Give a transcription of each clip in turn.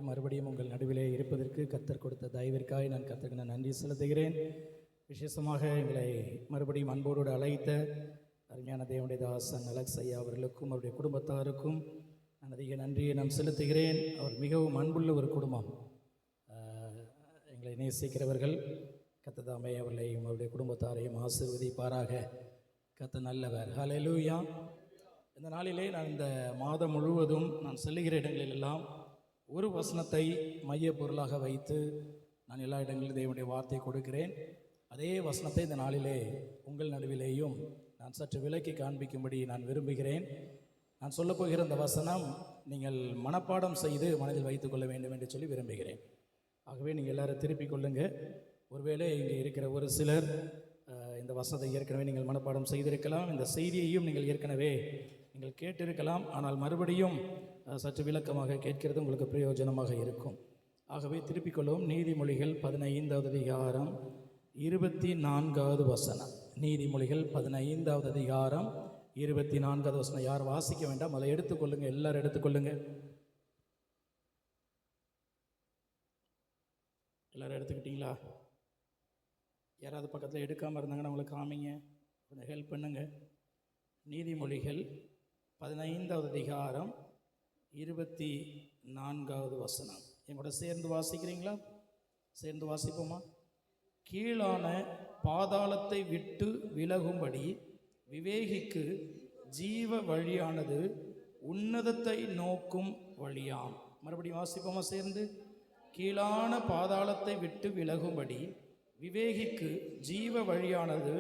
மறுபடியும் உங்கள் நடுவிலே இருப்பதற்கு கர்த்தர் கொடுத்த தயவிற்காக நான் கர்த்தருக்கு நன்றி செலுத்துகிறேன். விசேஷமாக எங்களை மறுபடியும் அன்போடு அழைத்த அருமையான தேவனுடைய தாசன் அலெக்ஸ் ஐயா அவர்களுக்கும் அவருடைய குடும்பத்தாருக்கும் நான் அதிக நன்றியை நான் செலுத்துகிறேன். அவர் மிகவும் அன்புள்ள ஒரு குடும்பம். எங்களை நேசிக்கிறவர்கள். கர்த்தர் தாமே அவர்களையும் அவருடைய குடும்பத்தாரையும் ஆசீர்வதிப்பாராக. கர்த்தர் நல்லவர். ஹல்லேலூயா. இந்த நாளிலே நான் இந்த மாதம் முழுவதும் நான் செல்லுகிற இடங்களிலெல்லாம் ஒரு வசனத்தை மைய பொருளாக வைத்து நான் எல்லா இடங்களிலும் தேவனுடைய வார்த்தை கொடுக்கிறேன். அதே வசனத்தை இந்த நாளிலே உங்கள் நடுவிலேயும் நான் சற்று விலக்கி காண்பிக்கும்படி நான் விரும்புகிறேன். நான் சொல்லப்போகிற இந்த வசனம் நீங்கள் மனப்பாடம் செய்து மனதில் வைத்து கொள்ள வேண்டும் என்று சொல்லி விரும்புகிறேன். ஆகவே நீங்கள் எல்லாரும் திருப்பிக் கொள்ளுங்கள். ஒருவேளை இங்கே இருக்கிற ஒரு சிலர் இந்த வசனத்தை ஏற்கனவே நீங்கள் மனப்பாடம் செய்திருக்கலாம். இந்த செய்தியையும் நீங்கள் ஏற்கனவே நீங்கள் கேட்டிருக்கலாம். ஆனால் மறுபடியும் சற்று விளக்கமாக கேட்கிறது உங்களுக்கு பிரயோஜனமாக இருக்கும். ஆகவே திருப்பிக் கொள்ளும். நீதிமொழிகள் 15வது அதிகாரம் 24வது வசனம். நீதிமொழிகள் 15வது அதிகாரம் 24வது வசனம். யார் வாசிக்க வேண்டாம், அதை எடுத்துக்கொள்ளுங்க. எல்லாரும் எடுத்துக்கொள்ளுங்க. எல்லாரும் எடுத்துக்கிட்டீங்களா? யாராவது பக்கத்தில் எடுக்காமல் இருந்தாங்கன்னா அவங்களை காமிங்க, கொஞ்சம் ஹெல்ப் பண்ணுங்க. நீதிமொழிகள் 15வது அதிகாரம் 24வது வசனம். எங்களோட சேர்ந்து வாசிக்கிறீங்களா? சேர்ந்து வாசிப்போமா? கீழான பாதாளத்தை விட்டு விலகும்படி விவேகிக்கு ஜீவ வழியானது உன்னதத்தை நோக்கும் வழியாம். மறுபடியும் வாசிப்போமா சேர்ந்து? கீழான பாதாளத்தை விட்டு விலகும்படி விவேகிக்கு ஜீவ வழியானது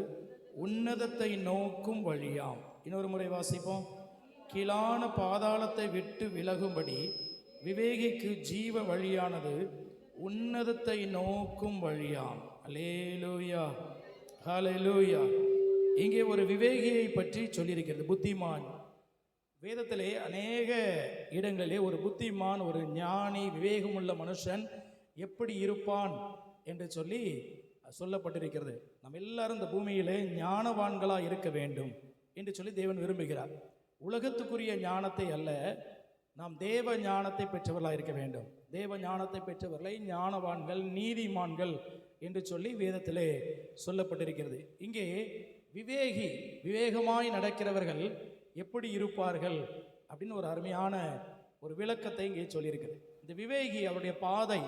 உன்னதத்தை நோக்கும் வழியாம். இன்னொரு முறை வாசிப்போம். கீழான பாதாளத்தை விட்டு விலகும்படி விவேகிக்கு ஜீவ வழியானது உன்னதத்தை நோக்கும் வழியாம். அல்லேலூயா, ஹல்லேலூயா. இங்கே ஒரு விவேகியை பற்றி சொல்லியிருக்கிறது, புத்திமான். வேதத்திலே அநேக இடங்களிலே ஒரு புத்திமான், ஒரு ஞானி, விவேகமுள்ள மனுஷன் எப்படி இருப்பான் என்று சொல்லி சொல்லப்பட்டிருக்கிறது. நம்ம எல்லாரும் இந்த பூமியிலே ஞானவான்களாக இருக்க வேண்டும் என்று சொல்லி தேவன் விரும்புகிறார். உலகத்துக்குரிய ஞானத்தை அல்ல, நாம் தேவ ஞானத்தை பெற்றவர்களாக இருக்க வேண்டும். தேவ ஞானத்தை பெற்றவர்களை ஞானவான்கள், நீதிமான்கள் என்று சொல்லி வேதத்திலே சொல்லப்பட்டிருக்கிறது. இங்கே விவேகி, விவேகமாய் நடக்கிறவர்கள் எப்படி இருப்பார்கள் அப்படின்னு ஒரு அருமையான ஒரு விளக்கத்தை இங்கே சொல்லியிருக்கிறது. இந்த விவேகி அவருடைய பாதை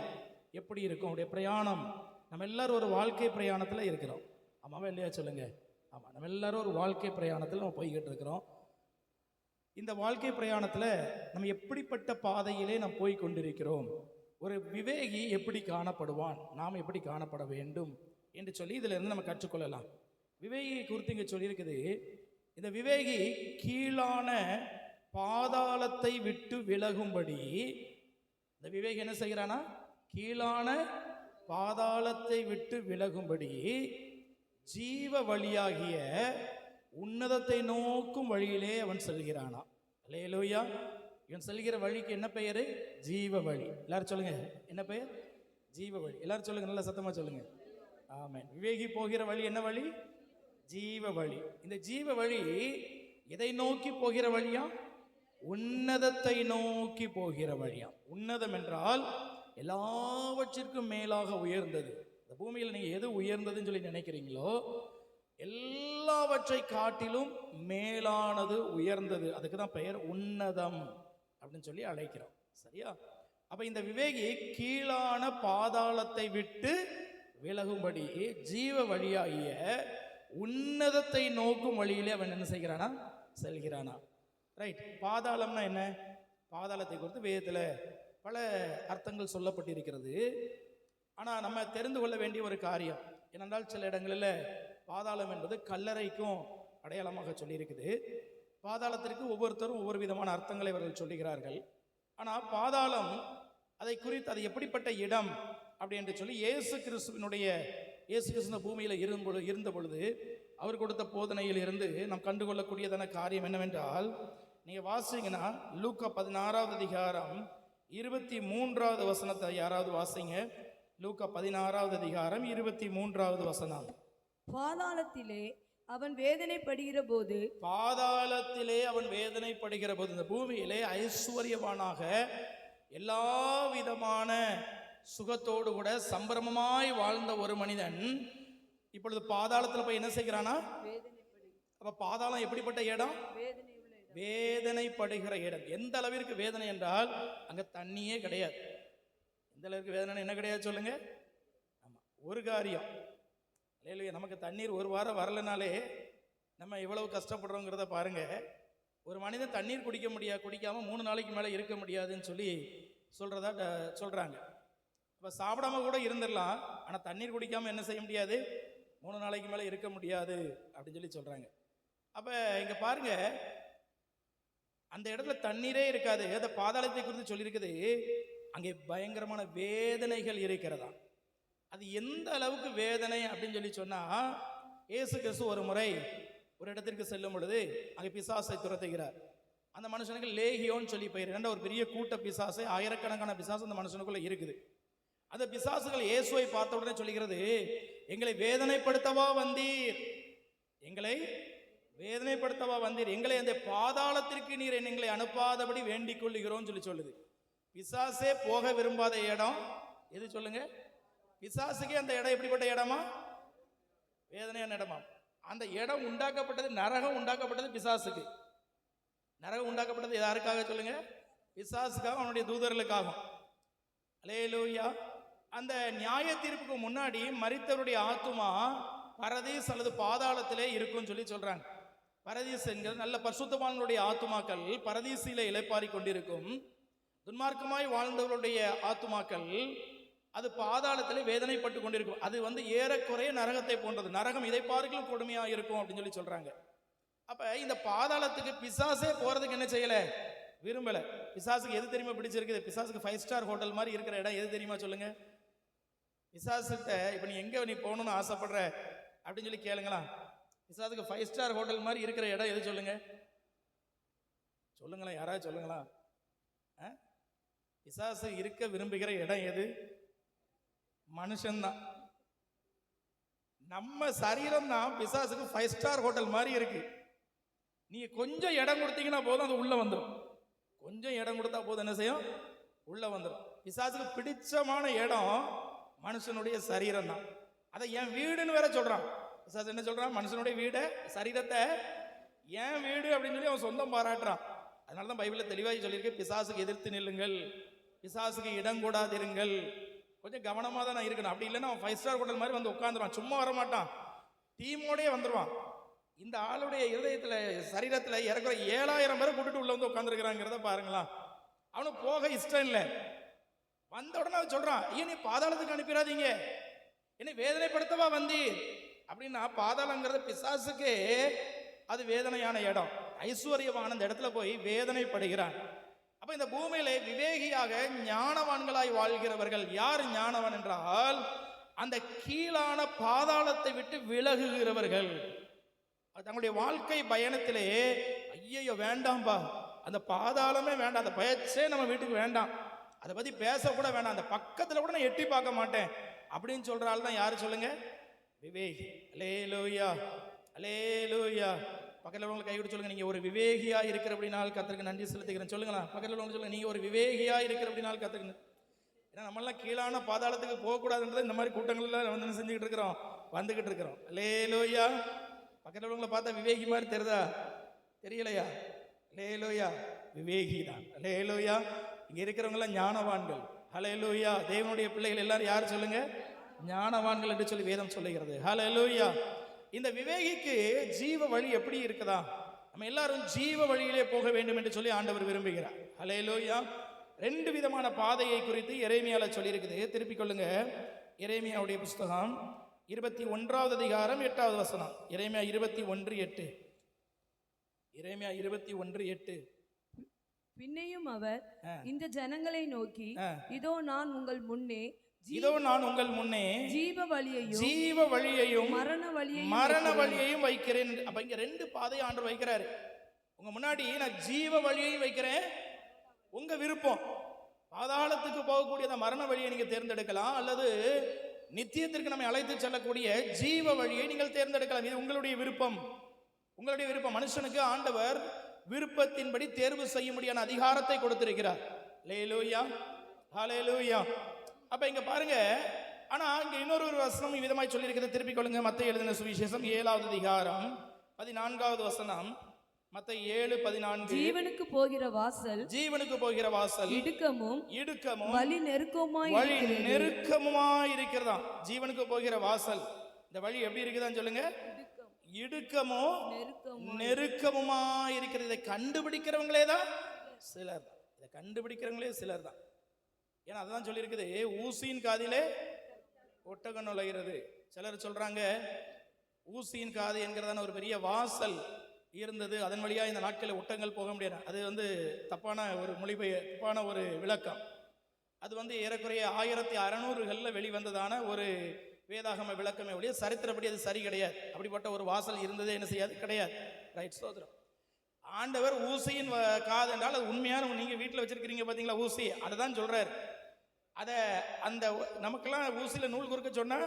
எப்படி இருக்கும், அவருடைய பிரயாணம். நம்ம எல்லாரும் ஒரு வாழ்க்கை பிரயாணத்தில் இருக்கிறோம். ஆமாவா இல்லையா சொல்லுங்க? ஆமாம், நம்ம எல்லாரும் ஒரு வாழ்க்கை பிரயாணத்தில் நம்ம போய்கிட்டு இருக்கிறோம். இந்த வாழ்க்கை பிரயாணத்தில் நம்ம எப்படிப்பட்ட பாதையிலே நாம் போய் கொண்டிருக்கிறோம், ஒரு விவேகி எப்படி காணப்படுவான், நாம் எப்படி காணப்பட வேண்டும் என்று சொல்லி இதில் இருந்து நம்ம கற்றுக்கொள்ளலாம். விவேகியை குறித்து இங்கே சொல்லியிருக்குது. இந்த விவேகி கீழான பாதாளத்தை விட்டு விலகும்படி, இந்த விவேகி என்ன செய்கிறானா? கீழான பாதாளத்தை விட்டு விலகும்படி ஜீவ வழியாகிய உன்னதத்தை நோக்கும் வழியிலே அவன் செல்கிறானா. அல்லேலூயா. இவன் செல்கிற வழிக்கு என்ன பெயரு? ஜீவ வழி. எல்லாரும் சொல்லுங்க, என்ன பெயர்? ஜீவ வழி. எல்லாரும் சொல்லுங்க, நல்ல சத்தமா சொல்லுங்க. ஆமென். விவேகி போகிற வழி என்ன வழி? ஜீவ வழி. இந்த ஜீவ வழி எதை நோக்கி போகிற வழியா? உன்னதத்தை நோக்கி போகிற வழியா. உன்னதம் என்றால் எல்லாவற்றிற்கும் மேலாக உயர்ந்தது. இந்த பூமியில் நீங்கள் எது உயர்ந்ததுன்னு சொல்லி நினைக்கிறீங்களோ எல்லாவற்றை காட்டிலும் மேலானது உயர்ந்தது. அதுக்கு தான் பெயர் உன்னதம் அப்படின்னு சொல்லி அழைக்கிறோம். சரியா? அப்ப இந்த விவேகி கீழான பாதாளத்தை விட்டு விலகும்படி ஜீவ வழியாகிய உன்னதத்தை நோக்கும் வழியிலே அவன் என்ன செய்கிறானா? செல்கிறானா. ரைட். பாதாளம்னா என்ன? பாதாளத்தை குறித்து வேதத்தில் பல அர்த்தங்கள் சொல்லப்பட்டிருக்கிறது. ஆனால் நம்ம தெரிந்து கொள்ள வேண்டிய ஒரு காரியம் என்னென்றால், சில இடங்களில் பாதாளம் என்பது கல்லறைக்கும் அடையாளமாக சொல்லியிருக்குது. பாதாளத்திற்கு ஒவ்வொருத்தரும் ஒவ்வொரு விதமான அர்த்தங்களை அவர்கள் சொல்லுகிறார்கள். ஆனால் பாதாளம் அதை குறித்து அது எப்படிப்பட்ட இடம் அப்படி என்று சொல்லி இயேசு கிறிஸ்து பூமியில் இருந்த பொழுது அவர் கொடுத்த போதனையில் இருந்து நாம் கண்டுகொள்ளக்கூடியதான காரியம் என்னவென்றால், நீங்கள் வாசிங்கன்னா லூக்கா 16வது அதிகாரம் 23வது வசனத்தை யாராவது வாசிங்க. லூக்கா 16வது அதிகாரம் 23வது வசனம். பாதாளத்திலே அவன் வேதனைப்படுகிற போது, பாதாளத்திலே அவன் வேதனைப்படுகிற போது, இந்த பூமியிலே ஐஸ்வர்யவானாக எல்லா விதமான சுகத்தோடு கூட சம்பிரமமாய் வாழ்ந்த ஒரு மனிதன் இப்பொழுது பாதாளத்துல போய் என்ன செய்கிறானா? அப்ப பாதாளம் எப்படிப்பட்ட இடம்? வேதனைப்படுகிற இடம். எந்த அளவிற்கு வேதனை என்றால் அங்க தண்ணியே கிடையாது. எந்த அளவுக்கு வேதனை என்ன கிடையாது சொல்லுங்க? ஆமா, ஒரு காரியம் இல்லையா, நமக்கு தண்ணீர் ஒரு வாரம் வரலனாலே நம்ம எவ்வளவு கஷ்டப்படுறோங்கிறத பாருங்க. ஒரு மனிதன் தண்ணீர் குடிக்காம 3 நாளைக்கு மேலே இருக்க முடியாதுன்னு சொல்லி சொல்றாங்க. இப்போ சாப்பிடாம கூட இருந்துடலாம், ஆனால் தண்ணீர் குடிக்காம என்ன செய்ய முடியாது? 3 நாளைக்கு மேலே இருக்க முடியாது அப்படின்னு சொல்லி சொல்றாங்க. அப்போ இங்க பாருங்க, அந்த இடத்துல தண்ணீரே இருக்காது. அந்த பாதாளத்தை குறித்து சொல்லியிருக்குது, அங்கே பயங்கரமான வேதனைகள் இருக்கிறதா. அது எந்த அளவுக்கு வேதனை அப்படின்னு சொல்லி சொன்னா, இயேசு கிறிஸ்து ஒரு முறை ஒரு இடத்திற்கு செல்லும் பொழுது அங்கே பிசாசை துரத்துகிறார். அந்த மனுஷனுக்கு லேகியோன்னு சொல்லி பெயர். ஒரு பெரிய கூட்ட பிசாசை, ஆயிரக்கணக்கான பிசாசு அந்த மனுஷனுக்குள்ள இருக்குது. அந்த பிசாசுகள் இயேசுவை பார்த்த உடனே சொல்லுகிறது, எங்களை வேதனைப்படுத்தவா வந்தீர், எங்களை வேதனைப்படுத்தவா வந்தீர், எங்களை அந்த பாதாளத்திற்கு நீர் எங்களை அனுப்பாதபடி வேண்டிக் கொள்ளுகிறோம் சொல்லுது. பிசாசே போக விரும்பாத இடம் எது சொல்லுங்க? பிசாசுக்கே அந்த இடம் எப்படிப்பட்ட இடமா? வேதனையான இடமா. அந்த இடம் உண்டாக்கப்பட்டது, நரகம் உண்டாக்கப்பட்டது பிசாசுக்கு. நரகம் உண்டாக்கப்பட்டது யாருக்காக சொல்லுங்க? பிசாசுக்காக, அவனுடைய தூதர்களுக்காகும். அல்லேலூயா. அந்த நியாய தீர்ப்புக்கு முன்னாடி மரித்தவருடைய ஆத்துமா பரதீஸ் அல்லது பாதாளத்திலே இருக்கும்னு சொல்லி சொல்றாங்க. பரதீஸ் என்கிறது நல்ல பரிசுத்தவான்களுடைய ஆத்துமாக்கள் பரதீசிலே இளைப்பாரி கொண்டிருக்கும். துன்மார்க்கமாய் வாழ்ந்தவர்களுடைய ஆத்துமாக்கள் அது பாதாளத்திலே வேதனைப்பட்டு கொண்டிருக்கும். அது ஏறக்குறைய நரகத்தை போன்றது. நரகம் இதை பார்க்கலும் கொடுமையா இருக்கும் அப்படின்னு சொல்லி சொல்றாங்க. அப்ப இந்த பாதாளத்துக்கு பிசாசே போறதுக்கு என்ன செய்யல? விரும்பல. பிசாசுக்கு எது தெரியுமா பிடிச்சிருக்குது? பிசாசுக்கு 5 ஸ்டார் ஹோட்டல் மாதிரி இருக்கிற இடம் எது தெரியுமா சொல்லுங்க? பிசாசுகிட்ட இப்ப நீ போகணும்னு ஆசைப்படுற அப்படின்னு சொல்லி கேளுங்களா. பிசாசுக்கு 5 ஸ்டார் ஹோட்டல் மாதிரி இருக்கிற இடம் எது சொல்லுங்க? சொல்லுங்களா, யாராவது சொல்லுங்களா. பிசாசு இருக்க விரும்புகிற இடம் எது? மனுஷன்தான். நம்ம சரீரம் தான் பிசாசுக்கு 5 ஸ்டார் ஹோட்டல் மாதிரி இருக்கு. நீங்க கொஞ்சம் இடம் கொடுத்தீங்கன்னா போதும், அது உள்ள வந்துடும். கொஞ்சம் இடம் கொடுத்தா போதும், என்ன செய்யும்? உள்ள வந்துடும். பிசாசுக்கு பிடிச்சமான இடம் மனுஷனுடைய சரீரம் தான். அதை என் வீடுன்னு வேற சொல்றான். பிசாசு என்ன சொல்றான்? மனுஷனுடைய வீடை, சரீரத்தை என் வீடு அப்படின்னு சொல்லி அவன் சொந்தம் பாராட்டுறான். அதனாலதான் பைபிள்ல தெளிவாக சொல்லியிருக்கு, பிசாசுக்கு எதிர்த்து நில்லுங்கள், பிசாசுக்கு இடம் கூடாதிருங்கள். கொஞ்சம் கவனமாக தான் நான் இருக்கணும். அப்படி இல்லைன்னா அவன் 5 ஸ்டார் ஹோட்டல் மாதிரி வந்து உட்காந்துருவான். சும்மா வரமாட்டான், டீமோடய வந்துடுவான். இந்த ஆளுடைய இருதயத்துல, சரீரத்துல இறக்குற 7000 பேரை கூட்டிட்டு உள்ள வந்து உட்காந்துருக்கிறாங்கிறத பாருங்களா. அவனுக்கு போக இஷ்டம் இல்லை. வந்த உடனே அவன் சொல்றான், ஐயா நீ பாதாளத்துக்கு அனுப்பிடாதீங்க, என்னை வேதனைப்படுத்தவா வந்தீர் அப்படின்னா. பாதாளங்கிறது பிசாசுக்கு அது வேதனையான இடம். ஐஸ்வர்யவான அந்த இடத்துல போய் வேதனைப்படுகிறான். அப்ப இந்த பூமியிலே விவேகியாக ஞானவான்களாய் வாழ்கிறவர்கள் யார்? ஞானவன் என்றால் அந்த கீழான பாதாளத்தை விட்டு விலகுகிறவர்கள். தங்களுடைய வாழ்க்கை பயணத்திலே ஐயோ வேண்டாம்பா, அந்த பாதாளமே வேண்டாம், அந்த பயச்சே நம்ம வீட்டுக்கு வேண்டாம், அதை பத்தி பேசக்கூட வேண்டாம், அந்த பக்கத்துல கூட நான் எட்டி பார்க்க மாட்டேன் அப்படின்னு சொல்ற ஆள் தான் யாரு சொல்லுங்க? விவேகி. அல்லேலூயா, அல்லேலூயா. பக்கத்தில் உள்ளவங்களை கைவிட்டு சொல்லுங்க, நீங்க ஒரு விவேகியா இருக்கிற அப்படினால் கர்த்தருக்கு நன்றி செலுத்துகிறேன் சொல்லுங்களா. பக்கத்தில் உள்ளவங்க சொல்லுங்க, நீங்க ஒரு விவேகியா இருக்கிற அப்படினால் கர்த்தருக்கு. ஏன்னா நம்மளாம் கீழான பாதாளத்துக்கு போகக்கூடாதுன்றது இந்த மாதிரி கூட்டங்கள்ல வந்து செஞ்சுக்கிட்டு இருக்கிறோம், வந்துகிட்டு இருக்கிறோம். அல்லேலூயா. பக்கத்தில் உள்ளவங்களை பார்த்தா விவேகி மாதிரி தெரியுதா? தெரியலையா? அல்லேலூயா, விவேகி தான். அல்லேலூயா. இங்க இருக்கிறவங்க எல்லாம் ஞானவான்கள். அல்லேலூயா. தேவனுடைய பிள்ளைகள் எல்லாரும் யார் சொல்லுங்க? ஞானவான்கள் என்று சொல்லி வேதம் சொல்லுகிறது. அல்லேலூயா. இந்த விவேகிக்கு ஜீவ வழி எப்படி இருக்குதா? நம்ம எல்லாரும் ஜீவ வழியிலே போக வேண்டும் என்று சொல்லி ஆண்டவர் விரும்புகிறார். அல்லேலூயா. 2 விதமான பாதையை குறித்து எரேமியால சொல்லி இருக்குது. திருப்பிக் கொள்ளுங்க, எரேமியாவுடைய புஸ்தகம் 21வது அதிகாரம் 8வது வசனம். எரேமியா 21:8. எரேமியா 21:8. பின்னையும் அவர் இந்த ஜனங்களை நோக்கி, இதோ நான் உங்கள் முன்னே ஜீவ வழியையும் மரண வழியையும் வைக்கிறேன். அப்ப இங்க 2 பாதையை ஆண்டவர் வைக்கிறாரு. உங்க முன்னாடி நான் ஜீவ வழியையும் வைக்கிறேன், உங்க விருப்பம். பாதாளத்துக்கு போகக்கூடிய அந்த மரண வழியை நீங்க தேர்ந்தெடுக்கலாம், அல்லது நித்தியத்திற்கு நம்மை அழைத்து செல்லக்கூடிய ஜீவ வழியை நீங்கள் தேர்ந்தெடுக்கலாம். இது உங்களுடைய விருப்பம், உங்களுடைய விருப்பம். மனுஷனுக்கு ஆண்டவர் விருப்பத்தின்படி தேர்வு செய்ய முடியாத அதிகாரத்தை கொடுத்திருக்கிறார். ஹல்லேலூயா, ஹல்லேலூயா. அப்ப இங்க பாருங்க, ஆனா இங்க இன்னொரு வசனம் விதமாய் சொல்லி இருக்கிறது. திருப்பிக் கொள்ளுங்க. மத்தேயு எழுதின சுவிசேஷம் 7வது அதிகாரம் 14வது வசனம். மத்தேயு 7:14. ஜீவனுக்கு போகிற வாசல், ஜீவனுக்கு போகிற வாசல் இடுக்கமும் வழி நெருக்கமுமாய் இருக்கிறதாம். ஜீவனுக்கு போகிற வாசல், இந்த வழி எப்படி இருக்குதான்னு சொல்லுங்க. இடுக்கமோ நெருக்கமுமா இருக்கிறது. இதை கண்டுபிடிக்கிறவங்களே தான் சிலர். இதை கண்டுபிடிக்கிறவங்களே சிலர் தான். ஏன்னா அதுதான் சொல்லி இருக்குது, ஊசியின் காதிலே ஒட்டகம் நுழைகிறது. சிலர் சொல்றாங்க ஊசியின் காது என்கிறதான ஒரு பெரிய வாசல் இருந்தது, அதன் வழியா இந்த நாட்களில் ஒட்டங்கள் போக முடியாது. அது தப்பான ஒரு தப்பான ஒரு விளக்கம். அது ஏறக்குறைய 1600களில் வெளிவந்ததான ஒரு வேதாகம விளக்கமே ஒழிய சரித்திரப்படி அது சரி கிடையாது. அப்படிப்பட்ட ஒரு வாசல் இருந்ததே என்ன செய்யாது, கிடையாது. ரைட், சோதரம். ஆண்டவர் ஊசியின் காது என்றால் அது உண்மையான, நீங்க வீட்டில் வச்சிருக்கிறீங்க பாத்தீங்களா ஊசி, அதை தான் சொல்றாரு. அந்த நமக்கெல்லாம் ஊசியில நூல் குறுக்க சொன்னா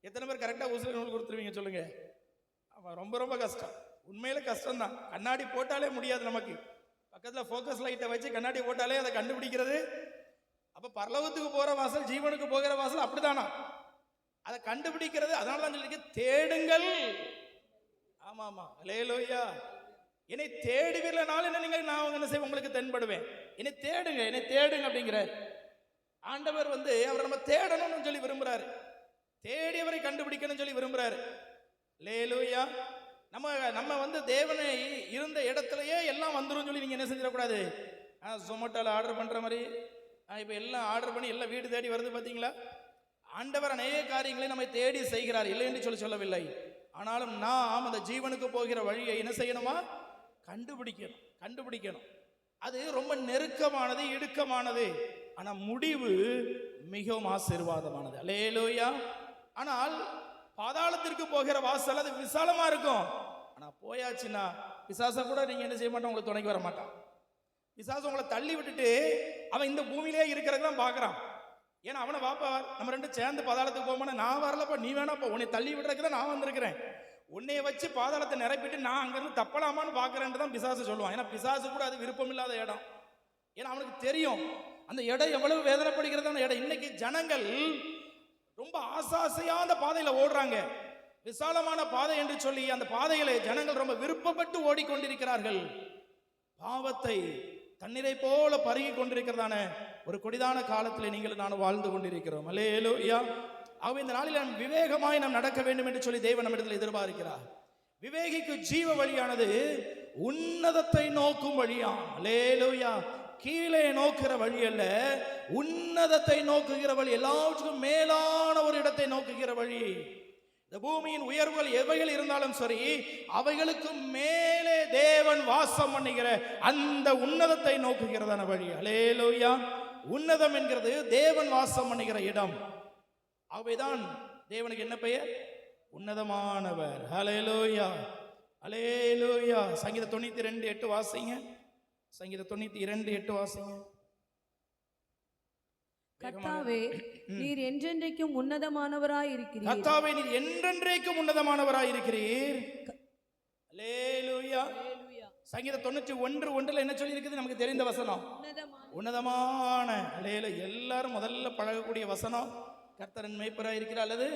எத்தனை பேர் கரெக்டா ஊசியில நூல் கொடுத்துருவீங்க சொல்லுங்க. ரொம்ப ரொம்ப கஷ்டம், உண்மையில கஷ்டம் தான். கண்ணாடி போட்டாலே முடியாது நமக்கு. பக்கத்துல போக்கஸ் லைட்டை வச்சு கண்ணாடி போட்டாலே அதை கண்டுபிடிக்கிறது. அப்ப பரலோகத்துக்கு போற வாசல், ஜீவனுக்கு போகிற வாசல் அப்படித்தானா, அதை கண்டுபிடிக்கிறது. அதனாலதான் சொல்லி தேடுங்கள். ஆமா ஆமா, ஹல்லேலூயா. என்னை தேடுவீர்களானால் என்ன நீங்கள், நான் என்ன செய்வேன், உங்களுக்கு தென்படுவேன். என்னை தேடுங்க அப்படிங்கிற ஆண்டவர் அவர் நம்ம தேடணும்னு சொல்லி விரும்புறாரு. தேடியவரை கண்டுபிடிக்கணும்னு சொல்லி விரும்புறாரு. ஹல்லேலூயா. நம்ம தேவனை இருந்த இடத்துலயே எல்லாம் வந்துடும் சொல்லி நீங்க என்ன செஞ்சிடக்கூடாது. ஜொமேட்டோல ஆர்டர் பண்ற மாதிரி இப்ப எல்லாம் ஆர்டர் பண்ணி எல்லாம் வீடு தேடி வருது பாத்தீங்களா. ஆண்டவர் அநேக காரியங்களை நம்மை தேடி செய்கிறார், இல்லை என்று சொல்லவில்லை. ஆனாலும் நாம் அந்த ஜீவனுக்கு போகிற வழியை என்ன செய்யணுமா, கண்டுபிடிக்கணும். அது ரொம்ப நெருக்கமானது, இடுக்கமானது. ஆனா முடிவு மிகவும் ஆசீர்வாதமானது. ஹல்லேலூயா. ஆனால் பாதாளத்திற்கு போகிற வாசல் அது விசாலமா இருக்கும். ஆனா போயாச்சுன்னா பிசாச கூட நீங்க என்ன செய்ய மாட்டோம், உங்களுக்கு துணைக்கு வர மாட்டான். பிசாசு உங்களை தள்ளி விட்டுட்டு அவன் இந்த பூமியிலே இருக்கிறதான் பாக்குறான். ஏன்னா அவனை வாப்பா, நம்ம ரெண்டு சேர்ந்து பாதாளத்துக்கு போகணும். நான் வரலப்பா, நீ வேணாப்பா, உன்னை தள்ளி விடுறதுக்கு தான் நான் வந்திருக்கிறேன். உன்னைய வச்சு பாதாளத்தை நிரப்பிட்டு நான் அங்கிருந்து தப்பலாமான்னு பாக்குறேன்னு தான் பிசாசு சொல்லுவான். ஏன்னா பிசாசு கூட அது விருப்பம் இல்லாத இடம். ஏன்னா அவனுக்கு தெரியும் அந்த இடம் எவ்வளவு வேதனைப்படுகிறதான இடம். இன்னைக்கு ஜனங்கள் ரொம்ப ஆசாசையா அந்த பாதையில ஓடுறாங்க. விசாலமான பாதை என்று சொல்லி அந்த பாதையிலே ஜனங்கள் ரொம்ப விருப்பப்பட்டு ஓடிக்கொண்டிருக்கிறார்கள். பாவத்தை தண்ணீரை போல பருகி கொண்டிருக்கிறதான ஒரு கொடிதான காலத்தில் நீங்கள் நான் வாழ்ந்து கொண்டிருக்கிறோம். ஹல்லேலூயா. ஆகவே இந்த நாளில் நாம் விவேகமாய் நாம் நடக்க வேண்டும் என்று சொல்லி தேவன் நம்மிடத்தில் எதிர்பார்க்கிறார். விவேகிக்கு ஜீவ வழியானது உன்னதத்தை நோக்கும் வழியாம். ஹல்லேலூயா. கீழே நோக்குகிற வழி அல்ல, உன்னதத்தை நோக்குகிற வழி, எல்லாவற்றுக்கும் மேலான ஒரு இடத்தை நோக்குகிற வழி. இந்த பூமியின் உயர்வுகள் எவைகள் இருந்தாலும் சரி, அவைகளுக்கு மேலே தேவன் வாசம் பண்ணுகிற அந்த உன்னதத்தை நோக்குகிறதான வழி. ஹல்லேலூயா. உன்னதம் என்கிறது தேவன் வாசம் பண்ணுகிற இடம். அவைதான் தேவனுக்கு என்ன பெயர், உன்னதமானவர். ஹல்லேலூயா, ஹல்லேலூயா. சங்கீதம் 92:8 வாசிங்க. சங்கீதம் 92:8 வாசிங்க. கர்த்தாவே, நீர் என்றென்றைக்கும் உன்னதமானவராய் இருக்கிறீர். கர்த்தாவே, நீர் என்றென்றைக்கும் உன்னதமானவராய் இருக்கிறீர். ஹல்லேலூயா. சங்கீதம் 91:1 என்ன சொல்லி இருக்குது, நமக்கு தெரிந்த வசனம், உன்னதமான. ஹல்லேலூயா. எல்லாரும் முதல்ல பழகக்கூடிய வசனம், கர்த்தரின் மேய்ப்பராய் இருக்கிறார் அல்லது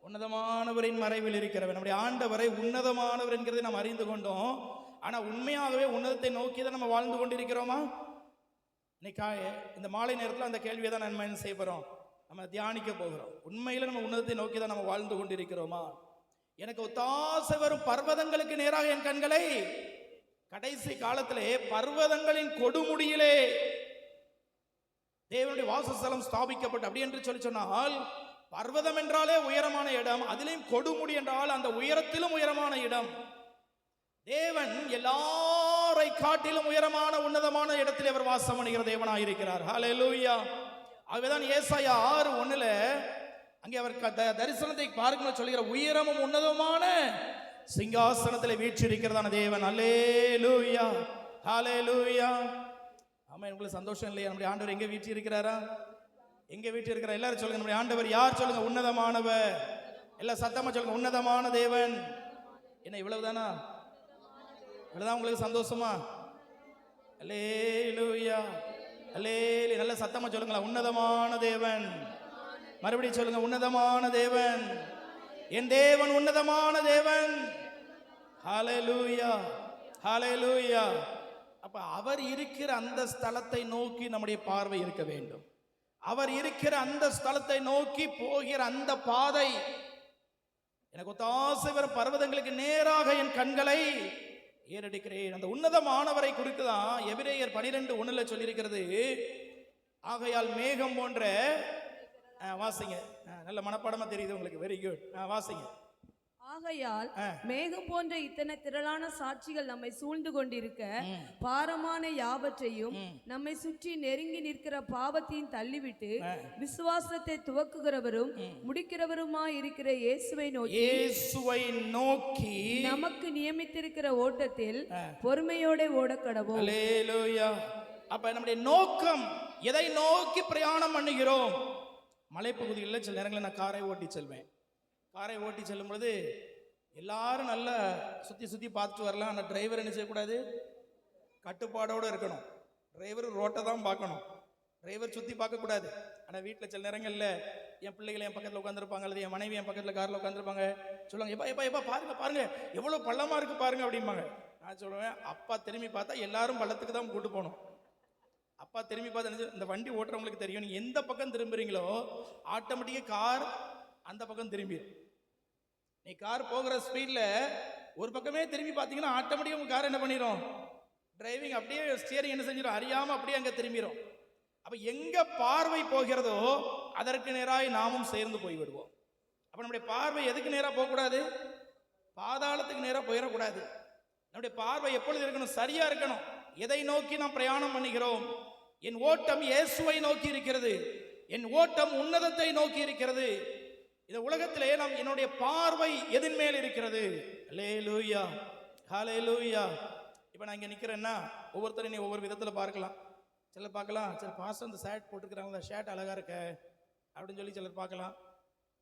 உன்னதமானவரின் மறைவில் இருக்கிறவர். நம்முடைய ஆண்டவரை உன்னதமானவர் என்கிறதை நாம் அறிந்து கொண்டோம். ஆனா உண்மையாகவே உன்னதத்தை நோக்கி தான் நம்ம வாழ்ந்து கொண்டிருக்கிறோமா? இன்னைக்கு இந்த மாலை நேரத்தில் அந்த கேள்வியை தான் நம்ம என்ன செய்ய போறோம், நம்ம தியானிக்க போகிறோம். உண்மையில நம்ம உன்னதத்தை நோக்கி தான் நம்ம வாழ்ந்து கொண்டிருக்கிறோமா? எனக்கு ஒத்தாசை வரும் பர்வதங்களுக்கு நேராக என் கண்களை, கடைசி காலத்திலே பர்வதங்களின் கொடுமுடியிலே தேவனுடைய வாசஸ்தலம் ஸ்தாபிக்கப்பட்டு, அப்படி என்று சொல்லி சொன்னால் பர்வதம் என்றாலே உயரமான இடம், அதிலும் கொடுமுடி என்றால் அந்த உயரத்திலும் உயரமான இடம். தேவன் எல்லாரை காட்டிலும் உயரமான உன்னதமான இடத்தில் அவர் வாசம் பண்ணுகிற தேவனாயிருக்கிறார். ஹல்லேலூயா. ஆகவேதான் ஏசாயா 6:1 அங்கே அவர் தரிசனத்தை பார்க்க சொல்கிற, உயரமும் உன்னதமான சிங்காசனத்தில் வீற்றிருக்கிறதான தேவன். ஹல்லேலூயா, ஹல்லேலூயா. ஆமா, உங்களுக்கு சந்தோஷம் இல்லையா? நம்முடைய ஆண்டவர் எங்க வீற்றி இருக்கிறாரா? எங்க வீற்றி இருக்கிறார்? எல்லாரும் சொல்லுங்க, நம்முடைய ஆண்டவர் யார்? சொல்லுங்க, உன்னதமானவர். எல்லாம் சத்தமா சொல்லுங்க, உன்னதமான தேவன். என்ன இவ்வளவுதானா? இவ்வளவுதான் உங்களுக்கு சந்தோஷமா? ஹல்லேலூயா. அல்லேலூயா. நல்ல சத்தமா சொல்லுங்களா, உன்னதமான தேவன். மறுபடியும் சொல்லுங்க, உன்னதமான தேவன். என் தேவன் உன்னதமான தேவன். ஹல்லேலூயா, ஹல்லேலூயா. அப்ப அவர் இருக்கிற அந்த ஸ்தலத்தை நோக்கி நம்முடைய பார்வை இருக்க வேண்டும். அவர் இருக்கிற அந்த ஸ்தலத்தை நோக்கி போகிற அந்த பாதை, எனக்கு ஒத்தாசை வரும் பர்வதங்களுக்கு நேராக என் கண்களை ஏறெடுக்கிறேன். அந்த உன்னதமானவரை குறித்து தான் எபிரேயர் 12:1 சொல்லியிருக்கிறது. ஆகையால் மேகம் போன்ற வாசிங்க, நல்ல மனப்பாடமா தெரியுது உங்களுக்கு, வெரி குட், வாசிங்க. ஆகையால் மேகம் போன்ற இத்தனை திரளான சாட்சிகள் நம்மை சூழ்ந்து கொண்டிருக்க, பாரமான யாவற்றையும் நம்மை சுற்றி நெருங்கி நிற்கிற பாவத்தையும் தள்ளிவிட்டு விசுவாசத்தை துவக்குகிறவரும் முடிக்கிறவருமாய் இருக்கிற இயேசுவை நோக்கி நமக்கு நியமித்திருக்கிற ஓட்டத்தில் பொறுமையோட ஓடக்கடவோம். அல்லேலூயா. அப்ப நம்முடைய நோக்கம், எதை நோக்கி பிரயாணம் பண்ணுகிறோம்? மலைப்பகுதிகளில் சில நேரங்களில் நான் காரை ஓட்டி செல்வேன். காரை ஓட்டி செல்லும் பொழுது எல்லாரும் நல்லா சுற்றி பார்த்துட்டு வரலாம். ஆனால் டிரைவர் என்ன செய்யக்கூடாது? கட்டுப்பாடோடு இருக்கணும். டிரைவர் ரோட்டை தான் பார்க்கணும், டிரைவர் சுற்றி பார்க்கக்கூடாது. ஆனால் வீட்டில் சில நேரங்களில் என் பிள்ளைகள் என் பக்கத்தில் உட்காந்துருப்பாங்க, அல்லது என் மனைவி என் பக்கத்தில் காரில் உட்காந்துருப்பாங்க. சொல்லுவாங்க, எப்பா பாருங்க எவ்வளோ பள்ளமாக இருக்குது பாருங்க அப்படிம்பாங்க. நான் சொல்லுவேன், அப்பா திரும்பி பார்த்தா எல்லாரும் பள்ளத்துக்கு தான் கூட்டு போகணும். அப்பா திரும்பி பார்த்தா இந்த வண்டி ஓட்டுறவங்களுக்கு தெரியும், நீங்கள் எந்த பக்கம் திரும்புறீங்களோ ஆட்டோமேட்டிக்காக கார் அந்த பக்கம் திரும்பிடும். நீ கார் போகிற ஸ்பீடில் ஒரு பக்கமே திரும்பி பார்த்தீங்கன்னா ஆட்டோமேட்டிக்காக உங்கள் கார் என்ன பண்ணிடும்? டிரைவிங் அப்படியே ஸ்டியரிங் என்ன செஞ்சிடும்? அறியாமல் அப்படியே அங்கே திரும்பிடும். அப்போ எங்கே பார்வை போகிறதோ அதற்கு நேராக நாமும் சேர்ந்து போய்விடுவோம். அப்போ நம்முடைய பார்வை எதுக்கு நேராக போகக்கூடாது? பாதாளத்துக்கு நேராக போயிடக்கூடாது. நம்முடைய பார்வை எப்பொழுது இருக்கணும்? சரியா இருக்கணும். எதை நோக்கி நாம் பிரயாணம் பண்ணுகிறோம்? என் ஓட்டம் இயேசுவை நோக்கி இருக்கிறது, என் ஓட்டம் உன்னதத்தை நோக்கி இருக்கிறது. இந்த உலகத்திலே நாம் என்னுடைய பார்வை எதன் மேல் இருக்கிறது? அல்லேலூயா, ஹல்லேலூயா. இப்போ நான் இங்கே நிற்கிறேன்னா ஒவ்வொருத்தரும் நீ ஒவ்வொரு விதத்தில் பார்க்கலாம். சிலர் பார்க்கலாம், சிலர் பாஸ்டர் அந்த ஷர்ட் போட்டுக்கிறாங்களா, ஷர்ட் அழகாக இருக்க அப்படின்னு சொல்லி சிலர் பார்க்கலாம்.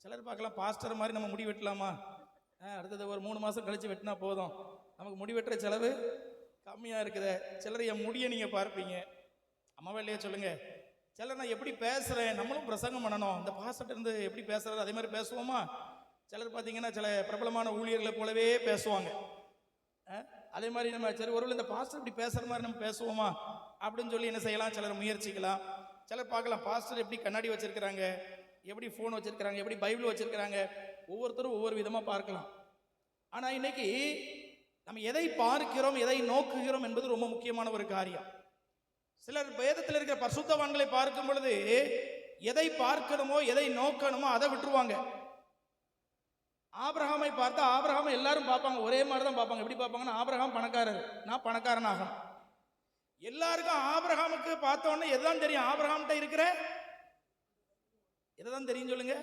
சிலர் பார்க்கலாம், பாஸ்டர் மாதிரி நம்ம முடி வெட்டலாமா, அடுத்தது ஒரு 3 மாதம் கழித்து வெட்டினா போதும், நமக்கு முடி வெட்டுற செலவு கம்மியாக இருக்குது. சிலர் என் முடியை நீங்கள் பார்ப்பீங்க, அம்மாவே இல்லையா சொல்லுங்கள். சிலர் நான் எப்படி பேசுகிறேன், நம்மளும் பிரசங்கம் பண்ணணும், இந்த பாஸ்டர் இருந்து எப்படி பேசுகிறது அதே மாதிரி பேசுவோமா? சிலர் பார்த்தீங்கன்னா சில பிரபலமான ஊழியர்களை போலவே பேசுவாங்க. அதே மாதிரி நம்ம சரி ஒருவேளை இந்த பாஸ்டர் இப்படி பேசுகிற மாதிரி நம்ம பேசுவோமா அப்படின்னு சொல்லி என்ன செய்யலாம்? சிலர் முயற்சிக்கலாம். சிலர் பார்க்கலாம், பாஸ்டர் எப்படி கண்ணாடி வச்சுருக்கிறாங்க, எப்படி ஃபோன் வச்சுருக்கிறாங்க, எப்படி பைபிள் வச்சுருக்கிறாங்க, ஒவ்வொருத்தரும் ஒவ்வொரு விதமாக பார்க்கலாம். ஆனால் இன்னைக்கு நம்ம எதை பார்க்கிறோம், எதை நோக்குகிறோம் என்பது ரொம்ப முக்கியமான ஒரு காரியம். சிலர் வேதத்தில் இருக்கிற பரிசுத்தவான்களை பார்க்கும் பொழுது எதை பார்க்கணுமோ எதை நோக்கணுமோ அதை விட்டுருவாங்க. ஆபிரகாமை பார்த்தா ஆபிரகாமை எல்லாரும் பார்ப்பாங்க, ஒரே மாதிரி தான் பார்ப்பாங்க. எப்படி பார்ப்பாங்கன்னா, ஆபிரகாம் பணக்காரர், நான் பணக்காரன் ஆகணும். எல்லாருக்கும் ஆபிரகாமுக்கு பார்த்தோன்னே எதுதான் தெரியும்? ஆபிரகாம்கிட்ட இருக்கிற எதான் தெரியும் சொல்லுங்க?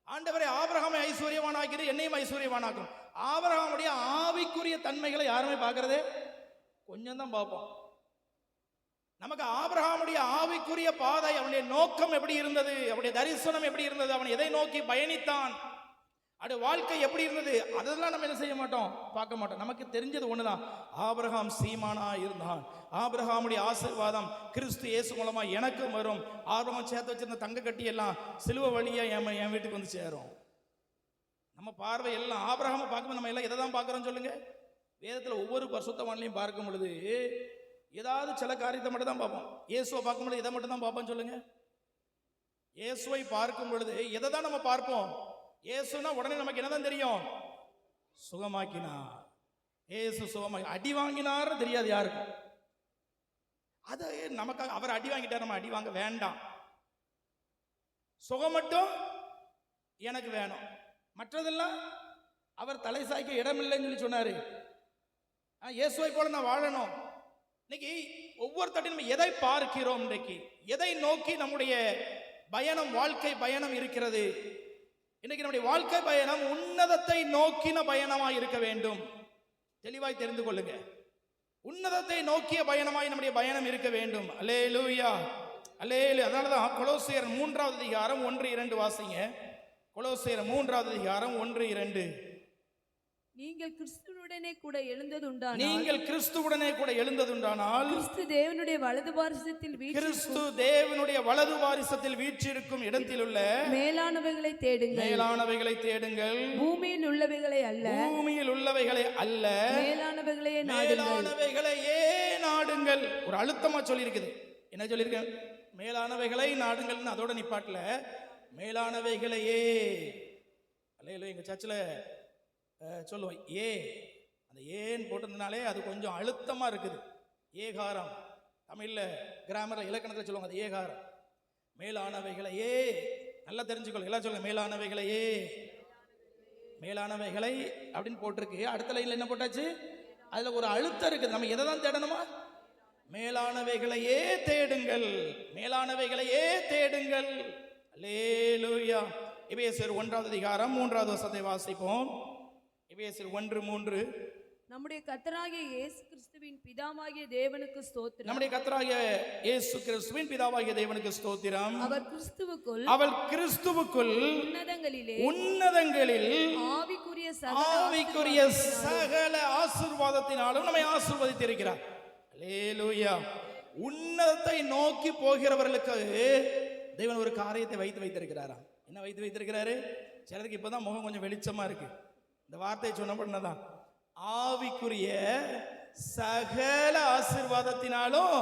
ஆண்டவரே ஆபிரகாமை ஐஸ்வர்யவான் ஆக்கிடு, என்னையும் ஐஸ்வர்யவானாக்கும். ஆபிரகாமுடைய ஆவிக்குரிய தன்மைகளை யாருமே பார்க்கறதே கொஞ்சம் தான் பார்ப்போம். நமக்கு ஆபிரகாமுடைய ஆவிக்குரிய பாதை, அவனுடைய நோக்கம் எப்படி இருந்தது, அவனுடைய தரிசனம் எப்படி இருந்தது, அவன் எதை நோக்கி பயணித்தான், அது வாழ்க்கை எப்படி இருந்தது, அதெல்லாம் நம்ம என்ன செய்ய மாட்டோம், பார்க்க மாட்டோம். நமக்கு தெரிஞ்சது ஒண்ணுதான், ஆபிரகாம் சீமானா இருந்தான், ஆபிரகாமுடைய ஆசீர்வாதம் கிறிஸ்து இயேசு மூலமா எனக்கும் வரும், ஆபிரகாம் சேர்த்து வச்சிருந்த தங்க கட்டி எல்லாம் சிலுவை வழியா என் வீட்டுக்கு வந்து சேரும். நம்ம பார்வை எல்லாம் ஆபிரகாமை பார்க்கும்போது நம்ம எல்லாம் எதை தான் பார்க்குறோம் சொல்லுங்க? வேதத்தில் ஒவ்வொரு பரிசுத்தவான்லையும் பார்க்கும் பொழுது ஏதாவது சில காரியத்தை மட்டும் தான் பார்ப்போம். இயேசுவை பார்க்கும் பொழுது எதை மட்டும் தான் பார்ப்போம் சொல்லுங்க? இயேசுவை பார்க்கும் பொழுது எதை தான் நம்ம பார்ப்போம்? இயேசுனா உடனே நமக்கு என்னதான் தெரியும்? சுகமாக்கினார், இயேசு சுகமாக்கி, அடி வாங்கினார்னு தெரியாது யாருக்கும். அது நமக்காக அவர் அடி வாங்கிட்டார், நம்ம அடி வாங்க வேண்டாம். சுகம் மட்டும் எனக்கு வேணும், மற்றதெல்லாம் அவர் தலை சாய்க்க இடம் இல்லைன்னு சொல்லி சொன்னாரு. இயேசுவை போல நான் வாழணும். இன்னைக்கு ஒவ்வொருத்தட்டையும் நம்ம எதை பார்க்கிறோம், இன்றைக்கு எதை நோக்கி நம்முடைய பயணம், வாழ்க்கை பயணம் இருக்கிறது? இன்னைக்கு நம்முடைய வாழ்க்கை பயணம் உன்னதத்தை நோக்கின பயணமாய் இருக்க வேண்டும். தெளிவாய் தெரிந்து கொள்ளுங்க, உன்னதத்தை நோக்கிய பயணமாய் நம்முடைய பயணம் இருக்க வேண்டும். அல்லேலூயா, அல்லேலூயா. அதனாலதான் கொலோசியர் 3வது அதிகாரம் 1-2 வாசிங்க. கொலோசியர் 3வது அதிகாரம் 1-2. நீங்கள் கிறிஸ்துவுடனே கூட எழுந்ததுண்டானால் நீங்கள் கிறிஸ்துவுடனே கூட எழுந்ததுண்டானால் கிறிஸ்து தேவனுடைய வலது பாரிசத்தில் கிறிஸ்து தேவனுடைய வலது வாரிசத்தில் வீற்றிருக்கும் இடத்திலுள்ள மேலானவைகளை தேடுங்கள். மேலானவைகளை தேடுங்கள். பூமியில் உள்ளவைகளை அல்ல, பூமியில் உள்ளவைகளை அல்ல, மேலானவைகளையே நாடுங்கள். மேலானவைகளையே நாடுங்கள். ஒரு அழுத்தமா சொல்லி இருக்குது. என்ன சொல்லியிருக்க? மேலானவைகளை நாடுங்கள்னு அதோட நிப்பாட்டல, மேலானவைகளையே. அல்ல எங்க சர்ச்சில் சொல்லுவோம் ஏ, அந்த ஏன்னு போட்டிருந்தனாலே அது கொஞ்சம் அழுத்தமா இருக்குது. ஏகாரம் தமிழ்ல கிராமர்ல இலக்கணத்தில் சொல்லுவாங்க, அது ஏகாரம். மேலானவைகளையே நல்லா தெரிஞ்சுக்கொள்ள. எல்லாம் சொல்லுங்க, மேலானவைகளையே. மேலானவைகளை அப்படின்னு போட்டிருக்கு. அடுத்த லைன்ல என்ன போட்டாச்சு? அதுல ஒரு அழுத்தம் இருக்குது. நம்ம எதை தான் தேடணுமா? மேலானவைகளையே தேடுங்கள், மேலானவைகளையே தேடுங்கள். அல்லேலூயா. எபேசியர் 1 அதிகாரம் 3வது வசனத்தை வாசிப்போம். எபேசியர் 1:3. நம்முடைய கர்த்தராகிய இயேசு கிறிஸ்துவின் பிதாவாகிய தேவனுக்கு ஸ்தோத்திரம். நம்முடைய கர்த்தராகிய இயேசு கிறிஸ்துவின் பிதாவாகிய தேவனுக்கு ஸ்தோத்திரம். அவர் கிறிஸ்துவுக்குள் உன்னதங்களில் ஆவிக்குரிய சகல ஆசீர்வாதத்தினாலும் நம்மை ஆசீர்வதித்திருக்கிறார். அல்லேலூயா. உன்னதத்தை நோக்கி போகிறவர்களுக்கு தேவன் ஒரு காரியத்தை வைத்திருக்கிறாரா? என்ன வைத்திருக்கிறாரு? சிலருக்கு இப்பதான் முகம் கொஞ்சம் வெளிச்சமா இருக்கு. இந்த வார்த்தையை சொன்ன பண்ணதான் ஆவிக்குரிய சகல ஆசீர்வாதத்தினாலும்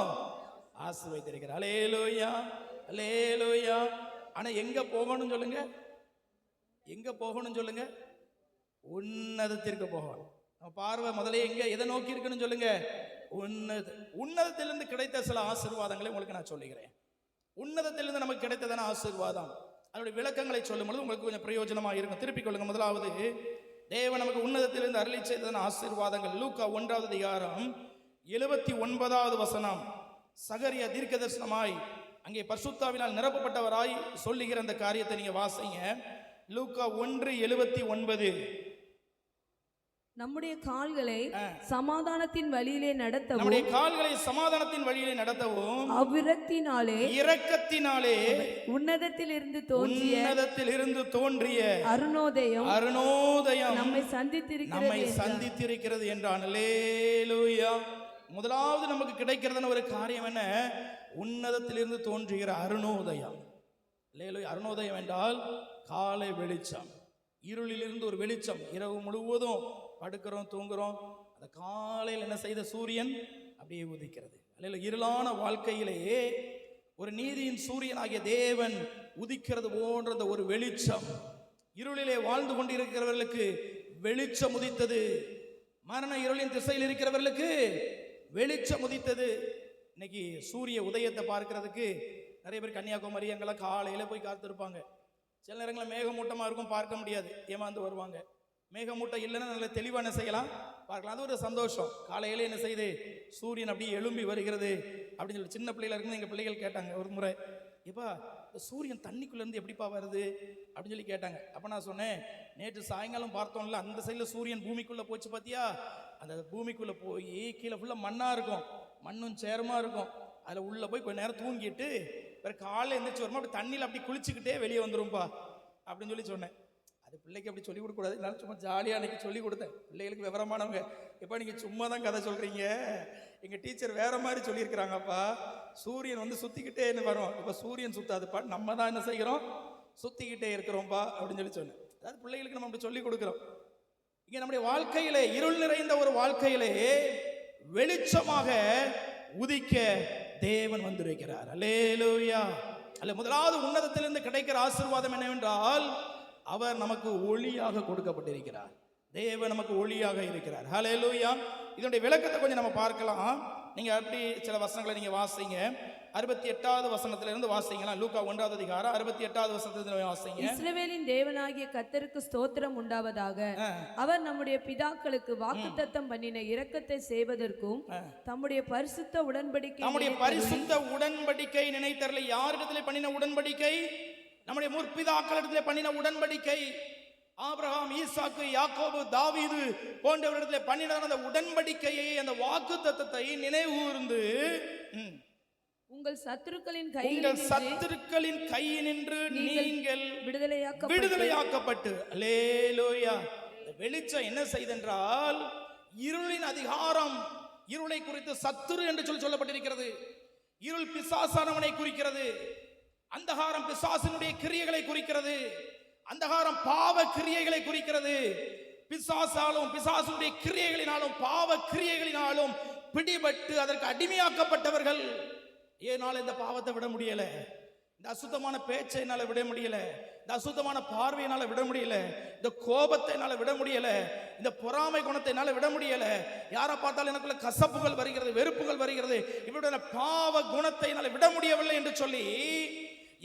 ஆசீர்வதித்திருக்கிறார். அல்லேலூயா, அல்லேலூயா. ஆனா எங்க போகணும் சொல்லுங்க? எங்க போகணும் சொல்லுங்க? உன்னதத்திற்கு போகணும். நம்ம பார்வை முதல்ல எங்க, எதை நோக்கி இருக்குன்னு சொல்லுங்க? உன்னதத்திலிருந்து கிடைத்த சில ஆசீர்வாதங்களை உங்களுக்கு நான் சொல்லுகிறேன். உன்னதத்திலிருந்து நமக்கு கிடைத்ததான ஆசீர்வாதம், அதனுடைய விளக்கங்களை சொல்லும் பொழுது உங்களுக்கு கொஞ்சம் பிரயோஜனமாக இருக்கும். திருப்பிக் கொள்ளுங்க. முதலாவது, தேவன் நமக்கு உன்னதத்திலிருந்து அருளி செய்ததான ஆசீர்வாதங்கள். லூக்கா 1வது அதிகாரம் 79வது வசனம். சகரியா தீர்க்க தரிசனமாய் அங்கே பரிசுத்தாவினால் நிரப்பப்பட்டவராய் சொல்லுகிற அந்த காரியத்தை நீங்க வாசிங்க. லூக்கா 1:79. நம்முடைய கால்களை சமாதானத்தின் வழியிலே நடத்தவும், நம்முடைய கால்களை சமாதானத்தின் வழியிலே நடத்தவும், இரக்கத்தினாலே உன்னதத்திலிருந்து தோன்றிய அருணோதயம் நம்மை சந்தித்திருக்கிறது என்றான். அல்லேலூயா. முதலாவது நமக்கு கிடைக்கிறதுன்னு ஒரு காரியம் என்ன? உன்னதத்திலிருந்து தோன்றுகிற அருணோதயம். அல்லேலூயா. அருணோதயம் என்றால் காலை வெளிச்சம். இருளிலிருந்து ஒரு வெளிச்சம். இரவு முழுவதும் படுக்கிறோம், தூங்குறோம். அந்த காலையில் என்ன செய்த? சூரியன் அப்படியே உதிக்கிறது. அல்ல, இருளான வாழ்க்கையிலேயே ஒரு நீதியின் சூரியன் ஆகிய தேவன் உதிக்கிறது போன்ற ஒரு வெளிச்சம். இருளிலே வாழ்ந்து கொண்டிருக்கிறவர்களுக்கு வெளிச்சம் உதித்தது. மரண இருளின் திசையில் இருக்கிறவர்களுக்கு வெளிச்சம் உதித்தது. இன்னைக்கு சூரிய உதயத்தை பார்க்கிறதுக்கு நிறைய பேர் கன்னியாகுமரி அங்கெல்லாம் காலையில போய் காத்திருப்பாங்க. சில நேரங்களில் மேகமூட்டமாக இருக்கும், பார்க்க முடியாது, ஏமாந்து வருவாங்க. மேகமூட்டம் இல்லைன்னா நல்ல தெளிவாக என்ன செய்யலாம், பார்க்கலாம். அது ஒரு சந்தோஷம். காலையில என்ன செய்யுது? சூரியன் அப்படியே எழும்பி வருகிறது அப்படின்னு சொல்லி சின்ன பிள்ளைகள் இருக்குன்னு எங்கள் பிள்ளைகள் கேட்டாங்க ஒரு முறை, எப்பா சூரியன் தண்ணிக்குள்ளேருந்து எப்படிப்பா வருது அப்படின்னு சொல்லி கேட்டாங்க. அப்போ நான் சொன்னேன், நேற்று சாயங்காலம் பார்த்தோம்ல, அந்த சைடில் சூரியன் பூமிக்குள்ளே போச்சு பார்த்தியா? அந்த பூமிக்குள்ளே போய் கீழே ஃபுல்லாக மண்ணாக இருக்கும், மண்ணும் சேரமாக இருக்கும். அதில் உள்ளே போய் கொஞ்சம் நேரம் தூங்கிட்டு வேறு காலையில் எழுந்திரிச்சு வருமா, அப்படி தண்ணியில் அப்படி குளிச்சுக்கிட்டே வெளியே வந்துரும்பா அப்படின்னு சொல்லி சொன்னேன். அது பிள்ளைக்கு அப்படி சொல்லிக் கொடுக்கக்கூடாது. நான் சும்மா ஜாலியாக அன்றைக்கி சொல்லிக் கொடுத்தேன். பிள்ளைகளுக்கு விவரமானவங்க, எப்போ நீங்கள் சும்மா தான் கதை சொல்கிறீங்க, எங்கள் டீச்சர் வேறு மாதிரி சொல்லியிருக்கிறாங்கப்பா, சூரியன் வந்து சுற்றிக்கிட்டே என்ன வரும், இப்போ சூரியன் சுற்றாதுப்பா, நம்ம தான் என்ன செய்கிறோம், சுற்றிக்கிட்டே இருக்கிறோம்ப்பா அப்படின்னு சொல்லி சொன்னேன். அதாவது பிள்ளைகளுக்கு நம்ம அப்படி சொல்லிக் கொடுக்குறோம். இங்கே நம்முடைய வாழ்க்கையிலே, இருள் நிறைந்த ஒரு வாழ்க்கையிலே வெளிச்சமாக உதிக்க தேவன் வந்திருக்கிறார். அல்லேலூயா. அல்ல, முதலாவது உன்னதத்திலிருந்து கிடைக்கிற ஆசீர்வாதம் என்னவென்றால், அவர் நமக்கு ஒளியாக கொடுக்கப்பட்டிருக்கிறார். தேவன் நமக்கு ஒளியாக இருக்கிறார். ஹல்லேலூயா. இதனுடைய விளக்கத்தை கொஞ்சம் நம்ம பார்க்கலாம். நீங்க அப்படி சில வசனங்களை நீங்க வாசிங்க. 68வது வசனத்திலிருந்து வாசிங்களா. லூக்கா 1வது அதிகாரம் 68வது வசனத்திலிருந்து வாசிங்க. இஸ்ரவேலின் தேவனாகிய கர்த்தருக்கு ஸ்தோத்திரம் உண்டாவதாக. அவர் நம்முடைய பிதாக்களுக்கு வாக்குத்தத்தம் பண்ணின இரக்கத்தை செய்வதற்கும் தம்முடைய பரிசுத்த உடன்படிக்கை நினைத்தரலை. யாரிடத்திலே பண்ணின உடன்படிக்கை? நம்முடைய முற்பிதாக்களிடத்திலே பண்ணின உடன்படிக்கை. ஆபிரகாம், ஈசாக்கு, யாக்கோபு, தாவீது போன்றவரிடத்திலே பண்ணின அந்த உடன்படிக்கையை, அந்த வாக்குத்தத்தத்தை நினைவுகூர்ந்து உங்கள் சத்துருக்களின் கையினின்று நீங்கள் விடுதலையாக்கப்பட்டு. அல்லேலூயா. வெளிச்சம் என்ன செய்தென்றால் இருளின் அதிகாரம், இருளை குறித்து சத்துரு என்று சொல்லப்பட்டிருக்கிறது. இருள் பிசாசானவனை குறிக்கிறது. அந்தகாரம் பிசாசினுடைய கிரியைகளை குறிக்கிறது. அந்தகாரம் பாவ கிரியைகளை குறிக்கிறது. பிசாசாலும் பிசாசுடைய கிரியைகளினாலும் பாவ கிரியைகளினாலும் பிடிபட்டு அதற்கு அடிமையாக்கப்பட்டவர்கள். ஏனால் இந்த பாவத்தை விட முடியல, இந்த அசுத்தமான பேச்சை என்னால விட முடியல, இந்த அசுத்தமான பார்வையினால விட முடியல, இந்த கோபத்தை என்னால விட முடியல, இந்த பொறாமை குணத்தை என்னால விட முடியல, யாரை பார்த்தாலும் எனக்குள்ள கசப்புகள் வருகிறது, வெறுப்புகள் வருகிறது, இவருடைய பாவ குணத்தை என்னால விட முடியவில்லை என்று சொல்லி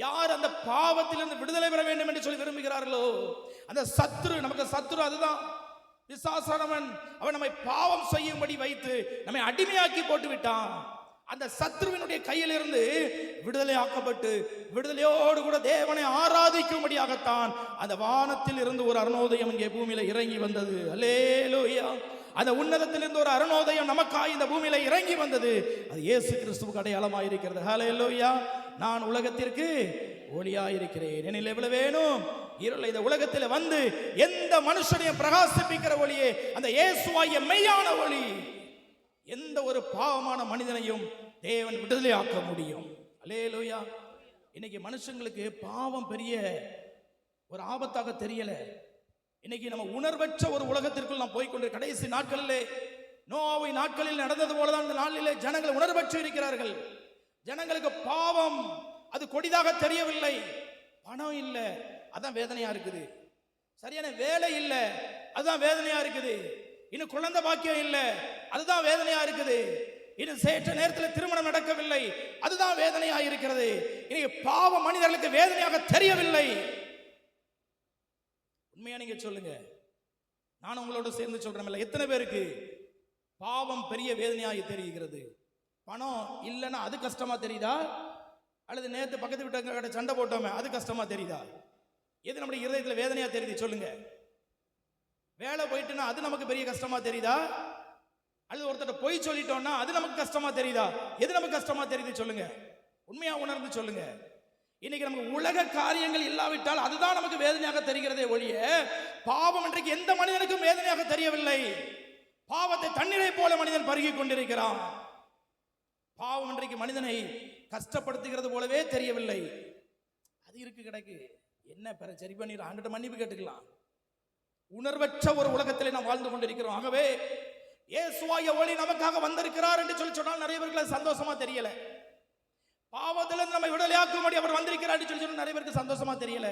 யார் அந்த பாவத்திலிருந்து விடுதலை பெற வேண்டும் என்று சொல்லி விரும்புகிறார்களோ அந்த சத்துரு, நமக்கு சத்துரு அதுதான் பிசாசானவன். அவன் நம்மை பாவம் செய்யும்படி வைத்து நம்மை அடிமையாக்கி போட்டு விட்டான். அந்த சத்ருவினுடைய கையிலிருந்து விடுதலை ஆக்கப்பட்டு விடுதலையோடு கூட தேவனை ஆராதிக்கும்படியாகத்தான் அந்த வானத்தில் இருந்து ஒரு அருணோதயம் இங்கே பூமியில இறங்கி வந்தது. அல்லேலூயா. அந்த உன்னதத்திலிருந்து ஒரு அருணோதயம் நமக்காய் இந்த பூமியில இறங்கி வந்தது. அது இயேசு கிறிஸ்துவுக்கு அடையாளமாக இருக்கிறது. ஹல்லேலூயா. நான் உலகத்திற்கு ஒளியாயிருக்கிறேன், என்னில் எவ்வளவு வேணும் இருள் இந்த உலகத்தில் வந்து எந்த மனுஷனையும் பிரகாசிப்பிக்கிற ஒளியே அந்த இயேசுவாகிய மெய்யான ஒளி. எந்த ஒரு பாவமான மனிதனையும் தேவன் விடுதலை ஆக்க முடியும். அல்லேலூயா. இன்னைக்கு மனுஷங்களுக்கு பாவம் பெரிய ஒரு ஆபத்தாக தெரியல. இன்னைக்கு நம்ம உணர்வற்ற ஒரு உலகத்திற்குள் நாம் போய்கொண்டு கடைசி நாட்களிலே நோவாவை நாட்களில் நடந்தது போலதான் இந்த நாளிலே ஜனங்கள் உணர்வற்று இருக்கிறார்கள். ஜனங்களுக்கு பாவம் அது கொடிதாக தெரியவில்லை. பணம் இல்லை, அதான் வேதனையா இருக்குது. சரியான வேலை இல்லை, அதுதான் வேதனையா இருக்குது. இன்னும் குழந்தை பாக்கியம் இல்லை, அதுதான் வேதனையா இருக்குது. இன்னும் சேற்ற நேரத்தில் திருமணம் நடக்கவில்லை, அதுதான் வேதனையா இருக்கிறது. இன்னைக்கு பாவ மனிதர்களுக்கு வேதனையாக தெரியவில்லை. உண்மையா நீங்க சொல்லுங்க, நான் உங்களோட சேர்ந்து சொல்றேன், எத்தனை பேருக்கு பாவம் பெரிய வேதனையாக தெரிகிறது? பணம் இல்லைன்னா அது கஷ்டமா தெரியுதா, அல்லது நேற்று பக்கத்து வீட்டு சண்டை போட்டோமே அது கஷ்டமா தெரியுதா? எது நம்முடைய இருதயத்தில் வேதனையா தெரியுது சொல்லுங்க? வேலை போயிட்டுனா அது நமக்கு பெரிய கஷ்டமா தெரியுதா, அல்லது ஒருத்தர் பொய் சொல்லிட்டோம்னா அது நமக்கு கஷ்டமா தெரியுதா? எது நமக்கு கஷ்டமா தெரியுது சொல்லுங்க? உண்மையா உணர்ந்து சொல்லுங்க. இன்னைக்கு நமக்கு உலக காரியங்கள் இல்லாவிட்டால் அதுதான் நமக்கு வேதனையாக தெரிகிறதே ஒழிய பாவம் இன்றைக்கு எந்த மனிதனுக்கும் வேதனையாக தெரியவில்லை. பாவத்தை தண்ணீரை போல மனிதன் பருகி கொண்டிருக்கிறான். பாவம் இன்றைக்கு மனிதனை கஷ்டப்படுத்துகிறது போலவே தெரியவில்லை. அது இருக்கு கிடக்கு, என்ன பெற சரி பண்ணி ஆண்டுகிட்ட மன்னிப்பு கேட்டுக்கலாம். உணர்வற்ற ஒரு உலகத்திலே நாம் வாழ்ந்து கொண்டிருக்கிறோம். ஆகவே இயேசுவாகிய ஒளி நமக்காக வந்திருக்கிறார் என்று சொல்லி சொன்னால் நிறைய பேருக்கு சந்தோஷமா தெரியல. பாவத்திலிருந்து நம்மை விடுதலையாக்கும்படி அவர் வந்திருக்கிறார் என்று சொல்லி சொன்னால் நிறைய பேருக்கு சந்தோஷமா தெரியல.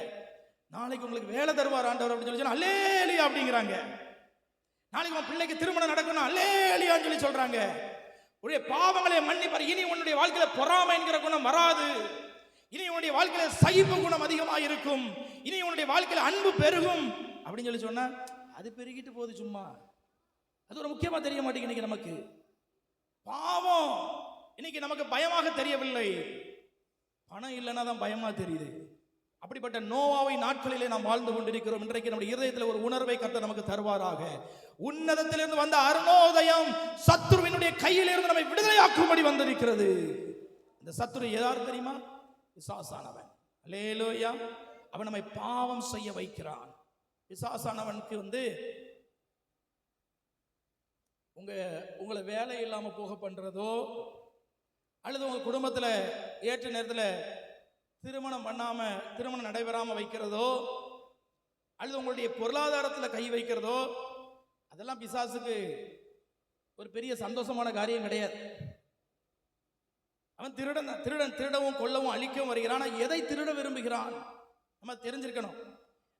நாளைக்கு உங்களுக்கு வேலை தருவார் ஆண்டவர் அப்படின்னு சொல்லி சொன்னா அல்லேலூயா அப்படிங்கிறாங்க. நாளைக்கு உன் பிள்ளைக்கு திருமணம் நடக்கணும் அல்லேலூயான்னு சொல்லி சொல்றாங்க. உன்னுடைய பாவங்களை மன்னிப்பார். இனி உன்னுடைய வாழ்க்கையில பொறாமை என்கிற குணம் வராது. இனி உன்னுடைய வாழ்க்கையில சகிப்பு குணம் அதிகமாக இருக்கும். இனி உன்னுடைய வாழ்க்கையில அன்பு பெருகும் அப்படின்னு சொல்லி சொன்னா அது பெருகிட்டு போகுது. சும்மா அது ஒரு முக்கியமா தெரிய மாட்டேங்குது. நமக்கு பாவம் இன்னைக்கு நமக்கு பயமாக தெரியவில்லை, பணம் இல்லைன்னா தான் பயமா தெரியுது. அப்படிப்பட்ட நோவாவை நாட்களிலே நாம் வாழ்ந்து கொண்டிருக்கிறோம். இன்றைக்கு நம்முடைய இருதயத்தில் ஒரு உணர்வை கர்த்தர் நமக்கு தருவாராக. உன்னதத்திலிருந்து வந்த அருணோதயம் சத்துருவினுடைய கையிலிருந்து நம்மை விடுதலையாக்கும்படி வந்திருக்கிறது. இந்த சத்துரு யார் தெரியுமா? பிசாசானவன். அல்லேலூயா. அவன் நம்மை பாவம் செய்ய வைக்கிறான். பிசாசானவனுக்கு உங்களை வேலை இல்லாம போக பண்றதோ, அல்லது உங்க குடும்பத்தில் ஏற்ற நேரத்தில் திருமணம் பண்ணாம திருமணம் நடைபெறாம வைக்கிறதோ, அல்லது உங்களுடைய பொருளாதாரத்தில் கை வைக்கிறதோ, அதெல்லாம் பிசாசுக்கு ஒரு பெரிய சந்தோஷமான காரியம் கிடையாது. அவன் திருடவும் கொல்லவும் அழிக்கவும் வருகிறான். எதை திருட விரும்புகிறான் நம்ம தெரிஞ்சிருக்கணும்.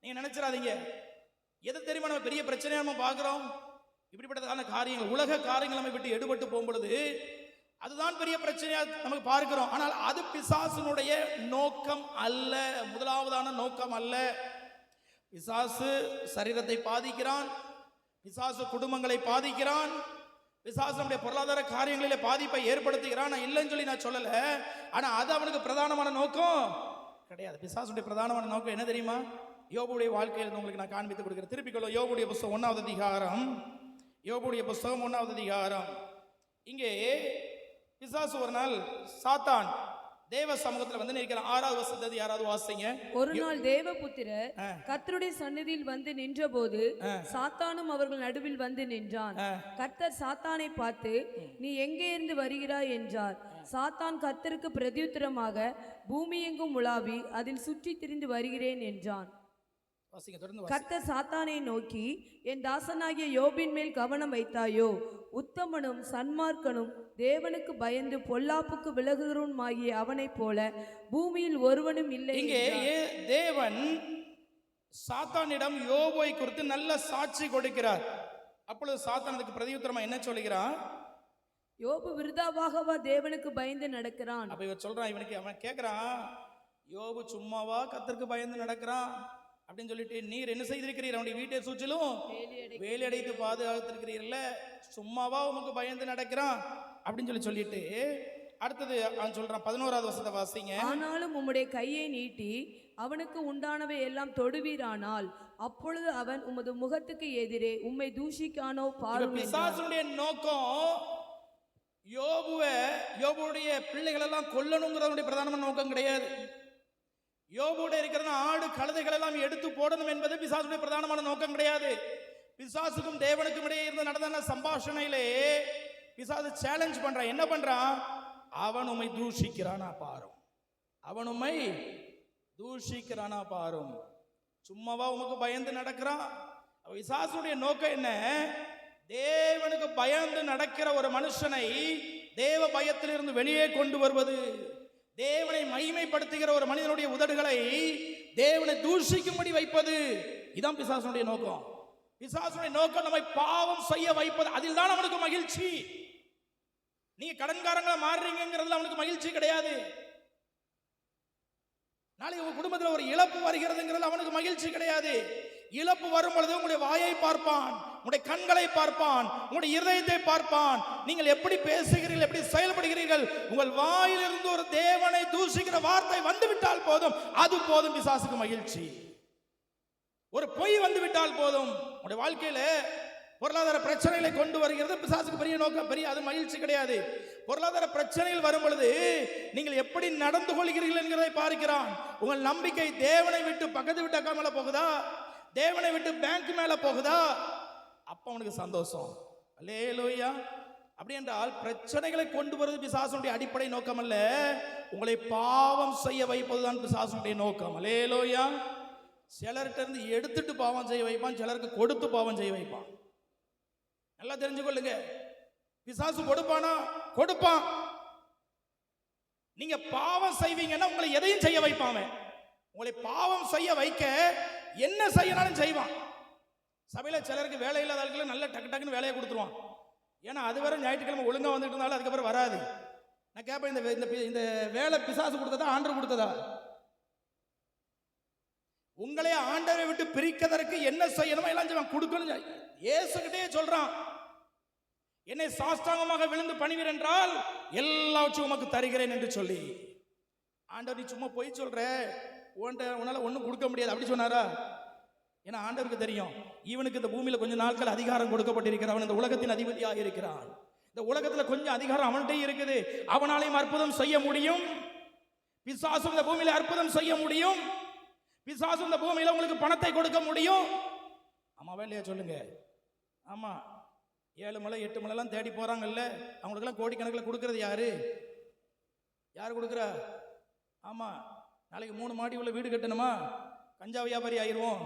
நீங்க நினைச்சிடாதீங்க, எதை தெரியுமா நம்ம பெரிய பிரச்சனையா நம்ம பார்க்கிறோம். இப்படிப்பட்டதான காரியங்கள், உலக காரியங்கள் நம்ம விட்டு எடுபட்டு போகும் பொழுது அதுதான் பெரிய பிரச்சனையா நமக்கு பார்க்கிறோம். ஆனால் அது பிசாசுனுடைய நோக்கம் அல்ல, முதலாவதான நோக்கம் அல்ல. பிசாசு சரீரத்தை பாதிக்கிறான், பிசாசு குடும்பங்களை பாதிக்கிறான், பிசாசு நம்முடைய பொருளாதார காரியங்களிலே பாதிப்பை ஏற்படுத்துகிறான். நான் இல்லைன்னு சொல்லி நான் சொல்லல, ஆனா அது அவனுக்கு பிரதானமான நோக்கம் கிடையாது. பிசாசுடைய பிரதானமான நோக்கம் என்ன தெரியுமா? யோபுடைய வாழ்க்கையில் உங்களுக்கு நான் காண்பித்து கொடுக்கிறேன். திருப்பிக்கொள்ள யோபுடைய புஸ்தகம் 1வது அதிகாரம், யோபுடைய புஸ்தகம் 1வது அதிகாரம். இங்கே பிசாசு ஒரு நாள் சாத்தான் தேவ சமூகத்துல வந்து நிற்கிறான். 6வது வசனத்தை யாராவது வாசிங்க. ஒரு நாள் தேவபுத்திரர் கர்த்தருடைய சந்நிதியில் வந்து நின்றபோது சாத்தானும் அவர்கள் நடுவில் வந்து நின்றான். கர்த்தர் சாத்தானை பார்த்து, நீ எங்கே இருந்து வருகிறாய் என்றார். சாத்தான் கர்த்தருக்கு பிரதியுத்தரமாக, பூமி எங்கும் உலாவி அதில் சுற்றி திரிந்து வருகிறேன் என்றான். கர்த்தர் சாத்தானை நோக்கி, என் தாசனாகிய யோபின் மேல் கவனம் வைத்தாயோ? உத்தமனும் சன்மார்க்கனும் தேவனுக்கு பயந்து பொல்லாப்புக்கு விலகுகிறவனுமாகிய அவனைப் போல பூமியில் ஒருவனும் இல்லை. இங்கே தேவன் சாத்தானிடம் யோபை குறித்து நல்ல சாட்சி கொடுக்கிறார். அப்பொழுது சாத்தான் அதுக்கு பிரதியுத்தரமா என்ன சொல்லுகிறான்? யோபு விருதாவாகவா தேவனுக்கு பயந்து நடக்கிறான்? அப்ப இவன் சொல்றான், இவனுக்கு அவன் கேட்கிறான், யோபு சும்மாவா கர்த்தருக்கு பயந்து நடக்கிறான் அப்படின்னு சொல்லிட்டு, நீர் என்ன செய்திருக்கிறீர்? அவனுடைய வீட்டை சுற்றிலும் வேலி அடைத்து பாதுகாத்திருக்கிறீர்ல, சும்மாவா உமக்கு பயந்து நடக்கிறான் அப்படின்னு சொல்லிட்டு அடுத்தது அவன் சொல்றான். 11வது வசனத்தை வாசிங்க. ஆனாலும் உம்முடைய கையை நீட்டி அவனுக்கு உண்டானவை எல்லாம் தொடுவீரானால் அப்பொழுது அவன் உமது முகத்துக்கு எதிரே உம்மை தூஷிக்கானோ பாரும். பிசாசுடைய நோக்கம் யோபுடைய பிள்ளைகள் எல்லாம் கொல்லணுங்கிறதுடைய பிரதானமான நோக்கம் கிடையாது. யோபுடைய இருக்கிற ஆடு கழுதைகள் எல்லாம் எடுத்து போடணும் என்பது பிசாசுடைய பிரதானமான நோக்கம் கிடையாது. பிசாசுக்கும் தேவனுக்கும் இடையே இருந்து நடந்த சம்பாஷணையிலே பிசாசு சேலஞ்ச் பண்றான். என்ன பண்றான்? அவன் உம்மை தூஷிக்கிறானா பாரும், அவன் உம்மை தூஷிக்கிறானா பாரும். சும்மாவா உமக்கு பயந்து நடக்கிறான்? பிசாசுடைய நோக்கம் என்ன? தேவனுக்கு பயந்து நடக்கிற ஒரு மனுஷனை தேவ பயத்திலிருந்து வெளியே கொண்டு வருவது, தேவனை மகிமைப்படுத்துகிற ஒரு மனிதனுடைய உதடுகளை தேவனை தூஷிக்கும்படி வைப்பது. இதான் பிசாசுடைய நோக்கம். பிசாசுடைய நோக்கம் நம்மை பாவம் செய்ய வைப்பது. அதில் தான் அவனுக்கு மகிழ்ச்சி. நீங்க கடன்காரங்களை மாறுறீங்கிறதுல அவனுக்கு மகிழ்ச்சி கிடையாது. நாளைக்கு உங்க குடும்பத்தில் ஒரு இழப்பு வருகிறதுங்கிறது அவனுக்கு மகிழ்ச்சி கிடையாது. இழப்பு வரும் பொழுது உங்களுடைய வாயை பார்ப்பான், உங்களுடைய கண்களை பார்ப்பான், உங்களுடைய இருதயத்தை பார்ப்பான். நீங்கள் எப்படி பேசுகிறீர்கள், எப்படி செயல்படுகிறீர்கள். உங்கள் வாயிலிருந்து ஒரு தேவனை தூஷிக்கிற வார்த்தை வந்து விட்டால் போதும், அது போதும் பிசாசுக்கு மகிழ்ச்சி. ஒரு பொய் வந்து விட்டால் போதும். உங்களுடைய வாழ்க்கையில பொருளாதார பிரச்சனைகளை கொண்டு வருகிறது பிசாசுக்கு பெரிய நோக்கம், பெரிய அது மகிழ்ச்சி கிடையாது. பொருளாதார பிரச்சனைகள் வரும் பொழுது நீங்கள் எப்படி நடந்து கொள்கிறீர்கள் என்கிறதை பார்க்கிறான். உங்கள் நம்பிக்கை தேவனை விட்டு பக்கத்து விட்டு அக்கா மேல போகுதா, தேவனை விட்டு பேங்க் மேல போகுதா, அப்ப அவனுக்கு சந்தோஷம். அல்லேலூயா. அப்படி என்றால் பிரச்சனைகளை கொண்டு வருவது பிசாசுடைய அடிப்படை நோக்கம் அல்ல, உங்களை பாவம் செய்ய வைப்பதுதான் பிசாசுடைய நோக்கம். அல்லேலூயா. சிலர்கிட்ட இருந்து எடுத்துட்டு பாவம் செய்ய வைப்பான், சிலருக்கு கொடுத்து பாவம் செய்ய வைப்பான். நல்லா தெரிஞ்சுக்கொள்ளுங்க. பிசாசு கொடுப்பான். நீங்க பாவம் செய்வீங்கன்னா உங்களை எதையும் செய்ய வைப்பாங்க. உங்களை பாவம் செய்ய வைக்க என்ன செய்யனாலும் செய்வான். சபையில சிலருக்கு வேலை இல்லாத ஆட்களை நல்ல டக்கு டக்குன்னு வேலையை கொடுத்துருவான். ஏன்னா அது வரை ஞாயிற்றுக்கிழமை ஒழுங்கா வந்துட்டு இருந்தாலும் அதுக்கப்புறம் வராது. நான் கேட்பேன், இந்த வேலை பிசாசு கொடுத்ததா ஆண்டவர் கொடுத்ததா? உங்களை ஆண்டவரை விட்டு பிரிக்கிறதற்கு என்ன செய்யணுமோ எல்லாம் செய்வான், கொடுக்கணும். இயேசுகிட்டே சொல்றான், என்னை சாஷ்டாங்கமாக விழுந்து பணிவீர் என்றால் எல்லாவற்றையும் உமக்கு தருகிறேன் என்று சொல்லி. ஆண்டவர் நீ சும்மா போய் சொல்ற, உன்னால ஒன்றும் கொடுக்க முடியாது அப்படி சொன்னாரா? ஏன்னா ஆண்டவருக்கு தெரியும், இவனுக்கு இந்த பூமியில கொஞ்ச நாட்கள் அதிகாரம் கொடுக்கப்பட்டிருக்கிறான். அவன் இந்த உலகத்தின் அதிபதியாக இருக்கிறான். இந்த உலகத்துல கொஞ்சம் அதிகாரம் அவன்கிட்ட இருக்குது. அவனாலையும் அற்புதம் செய்ய முடியும். பிசாசு இந்த பூமியில அற்புதம் செய்ய முடியும். பிசாசு இந்த பூமியில உங்களுக்கு பணத்தை கொடுக்க முடியும். ஆமாவா இல்லையா சொல்லுங்க? ஆமா. 7 மலை 8 மலைலாம் தேடி போறாங்கல்ல, அவங்களுக்கெல்லாம் கோடிக்கணக்கில் கொடுக்கறது யாரு கொடுக்குறா? ஆமா. நாளைக்கு 3 மாடி உள்ள வீடு கட்டணுமா? கஞ்சா வியாபாரி ஆயிடுவோம்,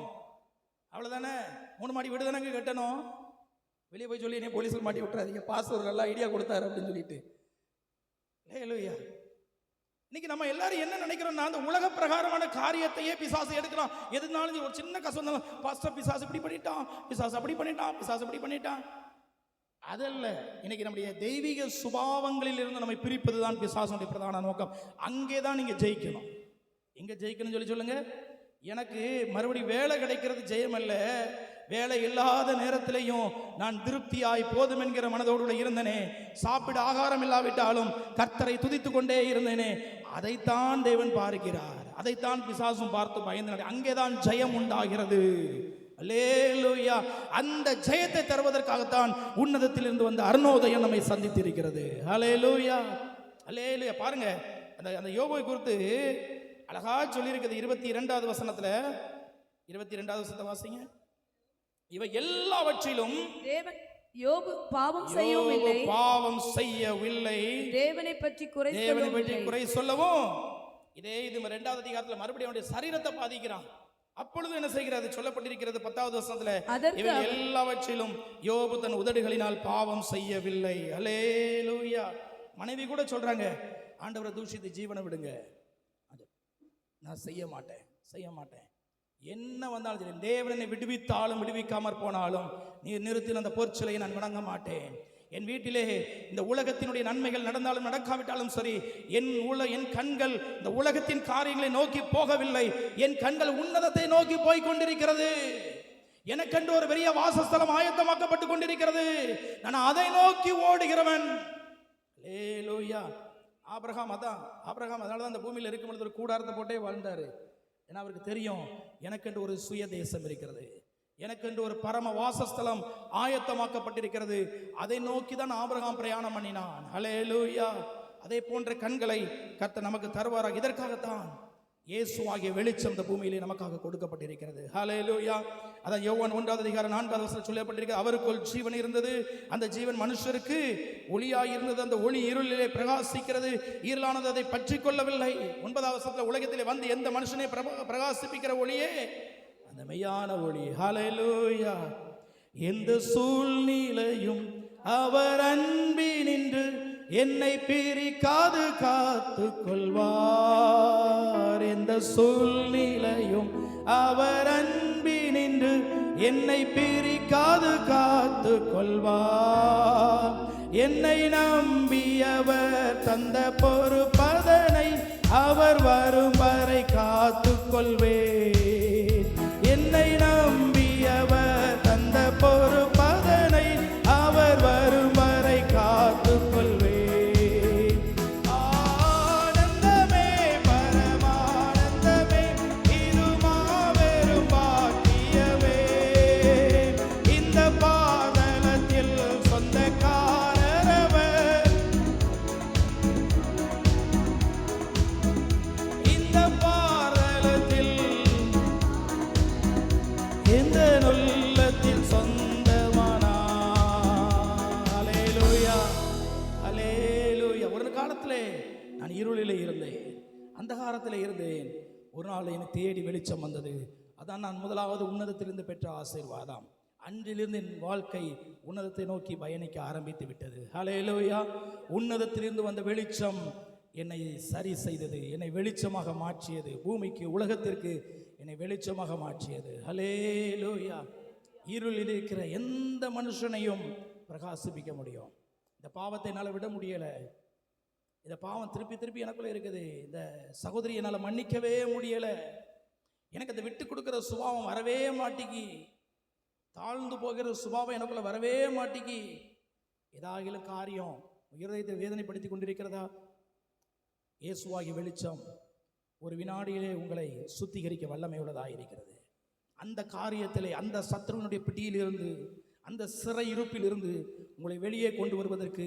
அவ்வளோதானே. 3 மாடி வீடு தானே கட்டணும். வெளியே போய் சொல்லி என்ன போலீஸில் மாட்டி விட்டுறாதீங்க, பாஸ்டர் நல்லா ஐடியா கொடுத்தாரு அப்படின்னு சொல்லிட்டு. ஹல்லேலூயா. இன்னைக்கு நம்ம எல்லாரும் என்ன நினைக்கிறோம்னா, அந்த உலக பிரகாரமான காரியத்தையே பிசாசு எடுக்கலாம். எதுனாலும் ஒரு சின்ன கஷ்டம் தான், பாஸ்டர் பிசாசு இப்படி பண்ணிட்டான், பிசாசு அப்படி பண்ணிட்டான், பிசாசு அப்படி பண்ணிட்டான். அதல்ல, இன்னைக்கு நம்முடைய தெய்வீக சுபாவங்களில் இருந்து நம்மை பிரிப்பது தான் பிசாசுடைய பிரதான நோக்கம். அங்கே தான் நீங்க ஜெயிக்கணும். எங்க ஜெயிக்கணும் சொல்லுங்க. எனக்கு மறுபடியும் வேலை கிடைக்கிறது ஜெயம் அல்ல, வேலை இல்லாத நேரத்திலையும் நான் திருப்தியாய் போதும் என்கிற மனதோடு இருந்தனே, சாப்பிட ஆகாரம் இல்லாவிட்டாலும் கர்த்தரை துதித்து கொண்டே இருந்தேனே, அதைத்தான் தேவன் பார்க்கிறார். அதைத்தான் பிசாசும் பார்த்து பயந்து அங்கேதான் ஜெயம் உண்டாகிறது. அல்லேலூயா. அந்த ஜெயத்தை தருவதற்காகத்தான் உன்னதத்திலிருந்து வந்த அருணோதயம் நம்மை சந்தித்திருக்கிறது. அல்லேலூயா. அல்லேலூயா. பாருங்க, அந்த அந்த யோபை குறித்து அழகா சொல்லியிருக்குது 22வது வசனத்துல. 22வது வசனத்தை வாசிங்க. இவை எல்லாவற்றிலும் தேவன் யோபு பாவம் செய்யவில்லை, தேவனை பற்றி குறை சொல்லவும். இதே இது 2வது அதிகாரத்துல மறுபடியும் அவனுடைய சரீரத்தை பாதிக்கிறான். அப்பொழுது என்ன செய்கிறது சொல்லப்பட்டிருக்கிறது 10வது வசனத்துல, இவை எல்லாவற்றிலும் யோபு தன் உதடுகளினால் பாவம் செய்யவில்லை. அல்லேலூயா. மனைவி கூட சொல்றாங்க, ஆண்டவரை தூஷித்து ஜீவனை விடுங்க, நான் செய்ய மாட்டேன். என்ன வந்தாலும் சரி, தேவனை விடுவித்தாலும் விடுவிக்காமற் போனாலும் நீர் நிறுத்தின அந்த பொற்சிலையை நான் வணங்க மாட்டேன். என் வீட்டிலே இந்த உலகத்தினுடைய நன்மைகள் நடந்தாலும் நடக்காவிட்டாலும் சரி, என் கண்கள் இந்த உலகத்தின் காரியங்களை நோக்கி போகவில்லை, என் கண்கள் உன்னதத்தை நோக்கி போய் கொண்டிருக்கிறது. எனக்கென்று ஒரு பெரிய வாசஸ்தலம் ஆயத்தமாக்கப்பட்டு கொண்டிருக்கிறது, நான் அதை நோக்கி ஓடுகிறவன். அல்லேலூயா. ஆபிரகாம் அதனாலதான் அந்த பூமியில் இருக்கும் பொழுது ஒரு கூடாரத்தை போட்டே வாழ்ந்தாரு. ஏன்னா அவருக்கு தெரியும், எனக்கென்று ஒரு சுய தேசம் இருக்கிறது, எனக்கென்று ஒரு பரம வாசஸ்தலம் ஆயத்தமாக்கப்பட்டிருக்கிறது. அதை நோக்கி தான் ஆபிரகாம் பிரயாணம் பண்ணினான். ஹல்லேலூயா. அதே போன்ற கண்களை கர்த்தர் நமக்கு தருவாராக. இதற்காகத்தான் இயேசுவாகிய வெளிச்சம் இந்த பூமியிலே நமக்காக கொடுக்கப்பட்டிருக்கிறது. ஹல்லேலூயா. அதான் யோவான் 1வது அதிகாரம் 4வது வசனம் சொல்லப்பட்டிருக்கிறது, அவருக்குள் ஜீவன் இருந்தது, அந்த ஜீவன் மனுஷருக்கு ஒளியாய் இருந்தது, அந்த ஒளி இருளிலே பிரகாசிக்கிறது, இருளானது அதை பற்றி கொள்ளவில்லை. 9வது வசனத்தில், உலகத்திலே வந்து எந்த மனுஷனை பிரகாசிப்பிக்கிற ஒளியே அந்த மெய்யான ஒளி. ஹல்லேலூயா. எந்த சூழ்நிலையும் அவர் அன்பினின்று என்னை பிரிக்காது காத்து கொள்வார். எந்த சூழ்நிலையும் அவர் அன்பினின்று என்னை பிரிக்காது காத்து கொள்வார். என்னை நம்பியவர் தந்த பொறுப்பதனை அவர் வரும் வரை காத்து கொள்வேன். என்னை நம்பியவர் தந்த பொறுப்பதனை அவர் வரும் வரை காத்து கொள்வேன். நான் இருளிலே இருந்தேன், அந்தகாரத்தில் இருந்தேன். ஒரு நாள் எனக்கு தேடி வெளிச்சம் வந்தது. அதான் நான் முதலாவது உன்னதத்திலிருந்து பெற்ற ஆசீர்வாதம். அன்றிலிருந்து என் வாழ்க்கை உன்னதத்தை நோக்கி பயணிக்க ஆரம்பித்து விட்டது. ஹல்லேலூயா. உன்னதத்திலிருந்து வந்த வெளிச்சம் என்னை சரி செய்தது, என்னை வெளிச்சமாக மாற்றியது, பூமிக்கு உலகத்திற்கு என்னை வெளிச்சமாக மாற்றியது. ஹல்லேலூயா. இருளில் இருக்கிற எந்த மனுஷனையும் பிரகாசிப்பிக்க முடியும். இந்த பாவத்தை என்னால் விட முடியலை. இந்த பாவம் திருப்பி எனக்குள்ள இருக்குது. இந்த சகோதரி என்னால் மன்னிக்கவே முடியலை. எனக்கு அதை விட்டு கொடுக்குற சுபாவம் வரவே மாட்டிக்கி, தாழ்ந்து போகிற சுபாவம் எனக்குள்ள வரவே மாட்டிக்கி. ஏதாகிலும் காரியம் இருதயத்தை வேதனைப்படுத்தி கொண்டிருக்கிறதா? இயேசுவாகிய வெளிச்சம் ஒரு வினாடியிலே உங்களை சுத்திகரிக்க வல்லமை உள்ளதாக இருக்கிறது. அந்த காரியத்திலே, அந்த சத்துருவினுடைய பிடியிலிருந்து, அந்த சிறை இருப்பிலிருந்து உங்களை வெளியே கொண்டு வருவதற்கு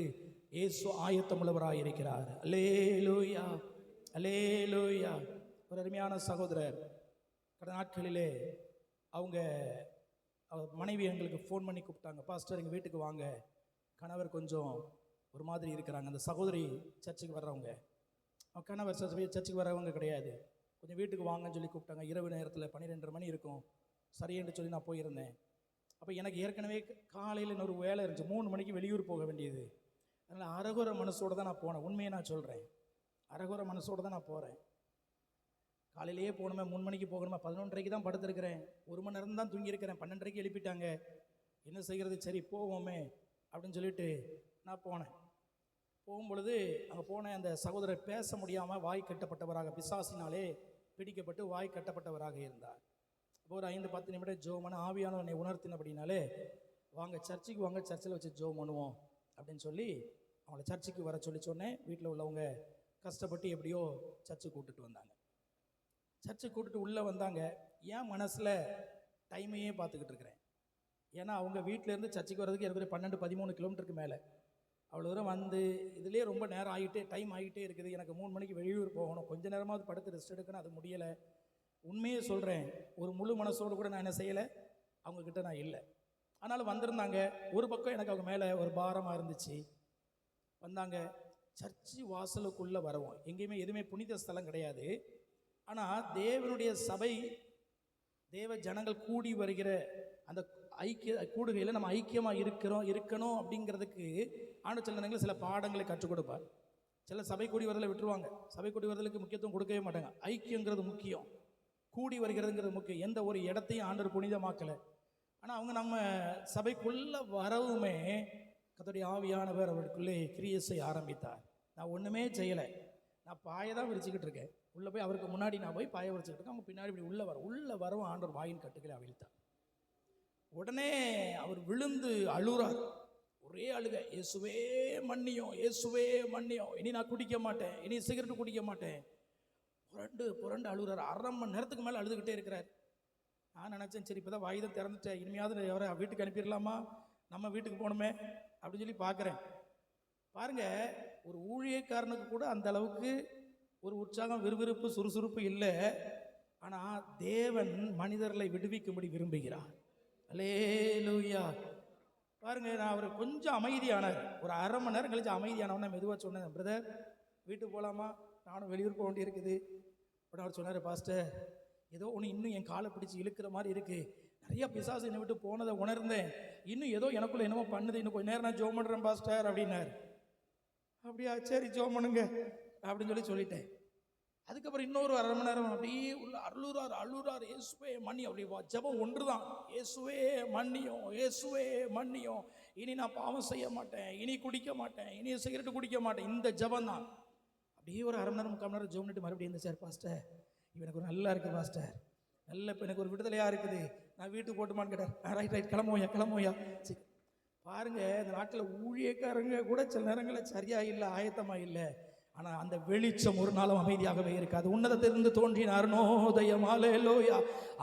இயேசு ஆயத்தமுள்ளவராக இருக்கிறார். அல்லேலூயா, அல்லேலூயா. ஒரு அருமையான சகோதரர் கடந்த நாட்களிலே அவங்க மனைவி எங்களுக்கு ஃபோன் பண்ணி கூப்பிட்டாங்க, பாஸ்டர் எங்கள் வீட்டுக்கு வாங்க, கணவர் கொஞ்சம் ஒரு மாதிரி இருக்கிறாங்க. அந்த சகோதரி சர்ச்சுக்கு வர்றவங்க, கணவர் சர்ச்சுக்கு வர்றவங்க கிடையாது, கொஞ்சம் வீட்டுக்கு வாங்கன்னு சொல்லி கூப்பிட்டாங்க. இரவு நேரத்தில் 12:30 மணி இருக்கும். சரின்னு சொல்லி நான் போயிருந்தேன். அப்போ எனக்கு ஏற்கனவே காலையில் இன்னொரு வேலை இருந்துச்சு, 3 மணிக்கு வெளியூர் போக வேண்டியது. அதனால் அரகுர மனசோடு தான் நான் போனேன். உண்மையை நான் சொல்கிறேன், அரகுர மனசோடு தான் நான் போகிறேன். காலையிலேயே போகணுமே, 3 மணிக்கு போகணுமே, 11:30 தான் படுத்துருக்கிறேன். 1 மணி நேரம் தான் தூங்கியிருக்கிறேன். 12:30 எழுப்பிட்டாங்க. என்ன செய்கிறது, சரி போவோமே அப்படின்னு சொல்லிட்டு நான் போனேன். போகும்பொழுது அங்கே போனேன். அந்த சகோதரர் பேச முடியாமல் வாய் கட்டப்பட்டவராக, பிசாசினாலே பிடிக்கப்பட்டு வாய் கட்டப்பட்டவராக இருந்தார். ஒரு 5-10 நிமிடம் ஜோம் பண்ண ஆவியானவர் என்னை உணர்த்தினபடினாலே, வாங்க சர்ச்சுக்கு வாங்க, சர்ச்சில் வச்சு ஜோம் பண்ணுவோம் அப்படின்னு சொல்லி அவங்கள சர்ச்சுக்கு வர சொல்லி சொன்னேன். வீட்டில் உள்ளவங்க கஷ்டப்பட்டு எப்படியோ சர்ச்சுக்கு கூப்பிட்டுட்டு வந்தாங்க. சர்ச்சுக்கு கூப்பிட்டு உள்ளே வந்தாங்க. ஏன் மனசில் டைமையே பார்த்துக்கிட்டு இருக்கிறேன். ஏன்னா அவங்க வீட்டிலேருந்து சர்ச்சுக்கு வர்றதுக்கு எனக்கு 12-13 கிலோமீட்டருக்கு மேலே. அவ்வளோ தூரம் வந்து இதுலேயே ரொம்ப நேரம் டைம் ஆகிட்டே இருக்குது. எனக்கு 3 மணிக்கு வெளியூர் போகணும், கொஞ்ச நேரமாவது படுத்து ரெஸ்ட் எடுக்கணும், அது முடியலை. உண்மையே சொல்கிறேன், ஒரு முழு மனசோடு கூட நான் என்ன செய்யலை, அவங்கக்கிட்ட நான் இல்லை. ஆனாலும் வந்திருந்தாங்க. ஒரு பக்கம் எனக்கு அவங்க மேலே ஒரு பாரமாக இருந்துச்சு. வந்தாங்க. சர்ச்சு வாசலுக்குள்ளே வரவும், எங்கேயுமே எதுவுமே புனித ஸ்தலம் கிடையாது. ஆனால் தேவனுடைய சபை, தேவ ஜனங்கள் கூடி வருகிற அந்த கூடுகையில் நம்ம ஐக்கியமாக இருக்கணும் அப்படிங்கிறதுக்கு ஆண்டு சில நேரங்களில் சில பாடங்களை கற்றுக் கொடுப்பார். சில சபை கூடி வருதலை விட்டுருவாங்க. சபை கூடி வருதலுக்கு முக்கியத்துவம் கொடுக்கவே மாட்டாங்க. ஐக்கியங்கிறது முக்கியம், கூடி வருகிறதுங்கிறது முக்கியம். எந்த ஒரு இடத்தையும் ஆண்டவர் புனிதமாக்கலை. ஆனால் அவங்க நம்ம சபைக்குள்ளே வரவுமே கர்த்தருடைய ஆவியானவர் அவருக்குள்ளே கிரியை செய்ய ஆரம்பித்தார். நான் ஒன்றுமே செய்யலை, நான் பாயை தான் விரிச்சுக்கிட்டு இருக்கேன். உள்ளே போய் அவருக்கு முன்னாடி நான் போய் பாயை விரிச்சுக்கிட்டு இருக்கேன். அவங்க பின்னாடி இப்படி உள்ளே வரவும் ஆண்டவர் வாயின் கட்டுகளை அவிழ்த்தார். உடனே அவர் விழுந்து அழுறார். ஒரே அழுக, இயேசுவே மன்னியும், இயேசுவே மன்னியும், இனி நான் குடிக்க மாட்டேன், இனி சிகரெட்டு குடிக்க மாட்டேன். புரண்டு அழுகிறார். 1/2 மணி நேரத்துக்கு மேலே அழுதுகிட்டே இருக்கிறார். நான் நினச்சேன், சரி இப்போ தான் வாய் தான் திறந்துட்டேன், இனிமையாவது அவரை வீட்டுக்கு அனுப்பிடலாமா, நம்ம வீட்டுக்கு போகணுமே அப்படின்னு சொல்லி பார்க்குறேன். பாருங்க, ஒரு ஊழியக்காரனுக்கு கூட அந்த அளவுக்கு ஒரு உற்சாகம், விறுவிறுப்பு, சுறுசுறுப்பு இல்லை. ஆனால் தேவன் மனிதர்களை விடுவிக்கும்படி விரும்புகிறார். அல்லேலூயா. பாருங்க, நான் அவர் கொஞ்சம் அமைதியானார். ஒரு 1/2 மணி நேரம் கழிச்சு அமைதியானவன மெதுவாக சொன்னேன், பிரதர் வீட்டுக்கு போகலாமா, நானும் வெளியூர் போக வேண்டி இருக்குது. உடனே அவர் சொன்னார், பாஸ்டர் ஏதோ ஒன்று இன்னும் என் காலை பிடிச்சி இழுக்கிற மாதிரி இருக்குது, நிறையா பிசாசு என்னை விட்டு போனதை உணர்ந்தேன், இன்னும் ஏதோ எனக்குள்ளே என்னமோ பண்ணுது, இன்னும் கொஞ்சம் நேரம் நான் ஜோம் பண்ணுறேன் பாஸ்டர் அப்படின்னார். அப்படியா, சரி ஜோம் பண்ணுங்க அப்படின்னு சொல்லிட்டேன். அதுக்கப்புறம் இன்னொரு 1/2 மணி நேரம் அப்படியே உள்ள அழுறார், இயேசுவே மன்னி. அப்படி ஜெபம் ஒன்று தான், இயேசுவே மன்னியும், இயேசுவே மன்னியும், இனி நான் பாவம் செய்ய மாட்டேன், இனி குடிக்க மாட்டேன், இனி சிகரெட்டு குடிக்க மாட்டேன். இந்த ஜெபம் தான். அப்படியே ஒரு 1/2 மணி நேரம் 3/4 மணி நேரம் ஜெபம் பண்ணிட்டு மறுபடியும் இருந்துச்சு, சார் பாஸ்டர் எனக்கு ஒரு நல்லா இருக்குது பாஸ்டர், நல்ல இப்போ எனக்கு ஒரு விடுதலையாக இருக்குது, நான் வீட்டுக்கு போட்டுமான்னு கேட்டார். ரைட் கிளம்புவோயா. சரி பாருங்க, இந்த நாட்டில் ஊழியக்காரங்க கூட சில நேரங்களில் சரியாக இல்லை, ஆயத்தமாக இல்லை. ஆனால் அந்த வெளிச்சம் ஒரு நாளும் அமைதியாகவே இருக்காது. உன்னதத்திலிருந்து தோன்றின அருணோதயம், ஹல்லேலூயா.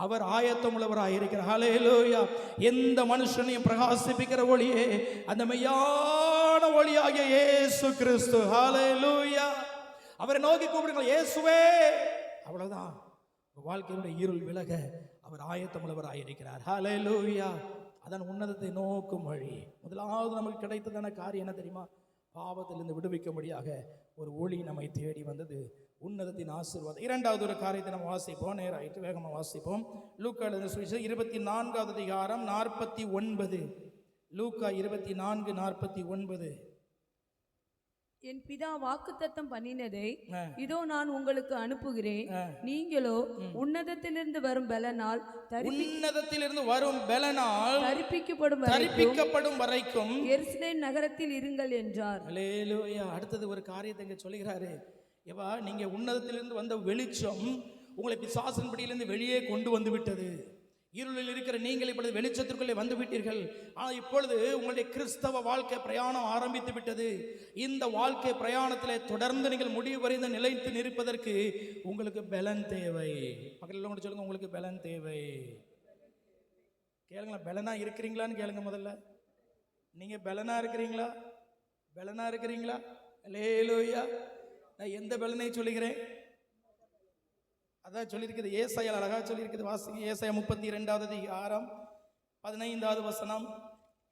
அவர் ஆயத்தம் உள்ளவராக இருக்கிறார். ஹல்லேலூயா. எந்த மனுஷனையும் பிரகாசிப்பிக்கிற ஒளியே அந்த மெய்யான ஒளியாகிய இயேசு கிறிஸ்து. ஹல்லேலூயா. அவரை நோக்கி கூப்பிடுங்கள், இயேசுவே. அவ்வளவுதான், வாழ்க்கையுடைய இருள் விலக அவர் ஆயத்தம் உள்ளவராக இருக்கிறார். ஹல்லேலூயா. அதான் உன்னதத்தை நோக்கும் வழி. முதலாவது நமக்கு கிடைத்ததான காரியம் என்ன தெரியுமா? பாவத்திலிருந்து விடுவிக்கும்படியாக ஒரு ஒளி நம்மை தேடி வந்தது, உன்னதத்தின் ஆசீர்வாதம். 2வது ஒரு காரியத்தை நம்ம வாசிப்போம், நேராயிட்டு வேகமாக வாசிப்போம். லூக்கா எழுதின சுவிசேஷம் 24வது அதிகாரம் 49. லூக்கா 24:49. என் பிதா வாக்குத்தத்தம் பண்ணினதை இதோ நான் உங்களுக்கு அனுப்புகிறேன், நீங்களோ உன்னதத்திலிருந்து வரும் பலனால் தரிப்பிக்கப்படும் வரைக்கும் எருசலேம் நகரத்தில் இருங்கள் என்றார். அல்லேலூயா. அடுத்தது ஒரு காரியத்தை இங்க சொல்லுகிறாரு. ஏவா, நீங்க உன்னதத்திலிருந்து வந்த வெளிச்சம் உங்களை பிசாசின் பிடியிலிருந்து வெளியே கொண்டு வந்து விட்டது. இருளில் இருக்கிற நீங்கள் இப்பொழுது வெளிச்சத்திற்குள்ளே வந்து விட்டீர்கள். ஆனால் இப்பொழுது உங்களுடைய கிறிஸ்தவ வாழ்க்கை பிரயாணம் ஆரம்பித்து விட்டது. இந்த வாழ்க்கை பிரயாணத்தில் தொடர்ந்து நீங்கள் முடிவு வரைந்து நிலைத்து நிற்பதற்கு உங்களுக்கு பலன் தேவை. பக்கத்தில் கூட சொல்லுங்க, உங்களுக்கு பலன் தேவை. கேளுங்களா, பலனா இருக்கிறீங்களான்னு கேளுங்க. முதல்ல நீங்க பலனா இருக்கிறீங்களா? அல்லேலூயா. நான் எந்த பலனை சொல்லுகிறேன்? அதான் சொல்லியிருக்குது, ஏசாயா அழகா சொல்லியிருக்குது. வாசிங்க, ஏசாயா 32வது அதிகாரம் 15வது வசனம்.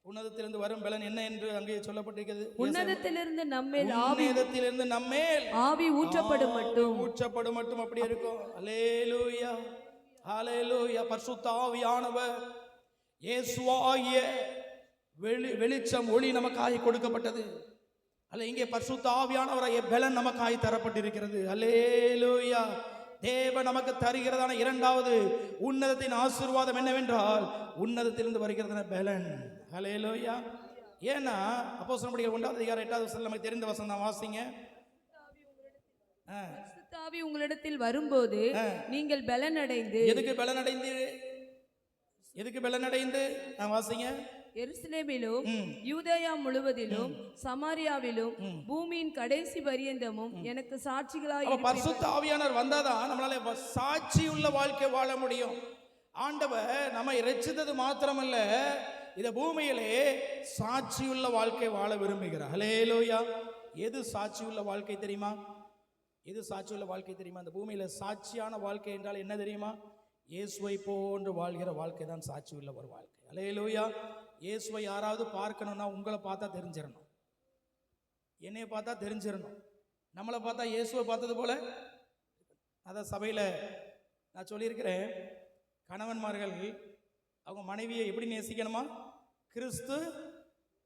உன்னதத்திலிருந்து வரும் பலன் என்ன என்று அங்கே சொல்லப்பட்டிருக்கிறது. உன்னதத்திலிருந்து நம்மேல் ஆவி ஊற்றப்படும் மட்டும் அப்படி இருக்கும். அல்லேலூயா, ஹல்லேலூயா. பரிசுத்த ஆவியானவர் இயேசுவாகிய வெளிச்சம், ஒளி நமக்காக கொடுக்கப்பட்டது. அல்ல, இங்கே பரிசுத்த ஆவியானவராகிய பலன் நமக்காக தரப்பட்டிருக்கிறது. அல்லேலூயா. தேவன் நமக்கு தருகிறதான 2வது உன்னதத்தின் ஆசீர்வாதம் என்னவென்றால் உன்னதத்திலிருந்து வருகிறதான பலன். ஹல்லேலூயா. ஏன்னா அப்போஸ்தலர் 1வது அதிகாரம் 8வது வசனம் நமக்கு தெரிந்த வசனம் தான். வாசிங்க. பரிசுத்த ஆவி உங்களிடத்தில் வரும்போது நீங்கள் பலன் அடைந்து. எதுக்கு பலன் அடைந்து? வாசிங்க. எருசலேமிலும் யூதேயா முழுவதிலும் சமாரியாவிலும் பூமியின் கடைசி பரியந்தமும் எனக்கு சாட்சிகளாய். பரிசுத்த ஆவியானவர் வந்தாதான் நம்மளால சாட்சியுள்ள வாழ்க்கை வாழ முடியும். ஆண்டவர் நம்மை இரட்சித்தது மாத்திரமல்ல, இந்த பூமியிலே சாட்சியுள்ள வாழ்க்கை வாழ விரும்புகிறார். ஹல்லேலூயா. எது சாட்சியுள்ள வாழ்க்கை தெரியுமா? எது சாட்சியுள்ள வாழ்க்கை தெரியுமா? இந்த பூமியில சாட்சியான வாழ்க்கை என்றால் என்ன தெரியுமா? இயேசுவை போன்று வாழ்கிற வாழ்க்கை தான் சாட்சியுள்ள ஒரு வாழ்க்கை. ஹல்லேலூயா. இயேசுவை யாராவது பார்க்கணும்னா உங்களை பார்த்தா தெரிஞ்சிடணும், என்னைய பார்த்தா தெரிஞ்சிடணும். நம்மளை பார்த்தா இயேசுவை பார்த்தது போல. அதான் சபையில் நான் சொல்லியிருக்கிறேன், கணவன்மார்கள் அவங்க மனைவியை எப்படி நேசிக்கணுமா? கிறிஸ்து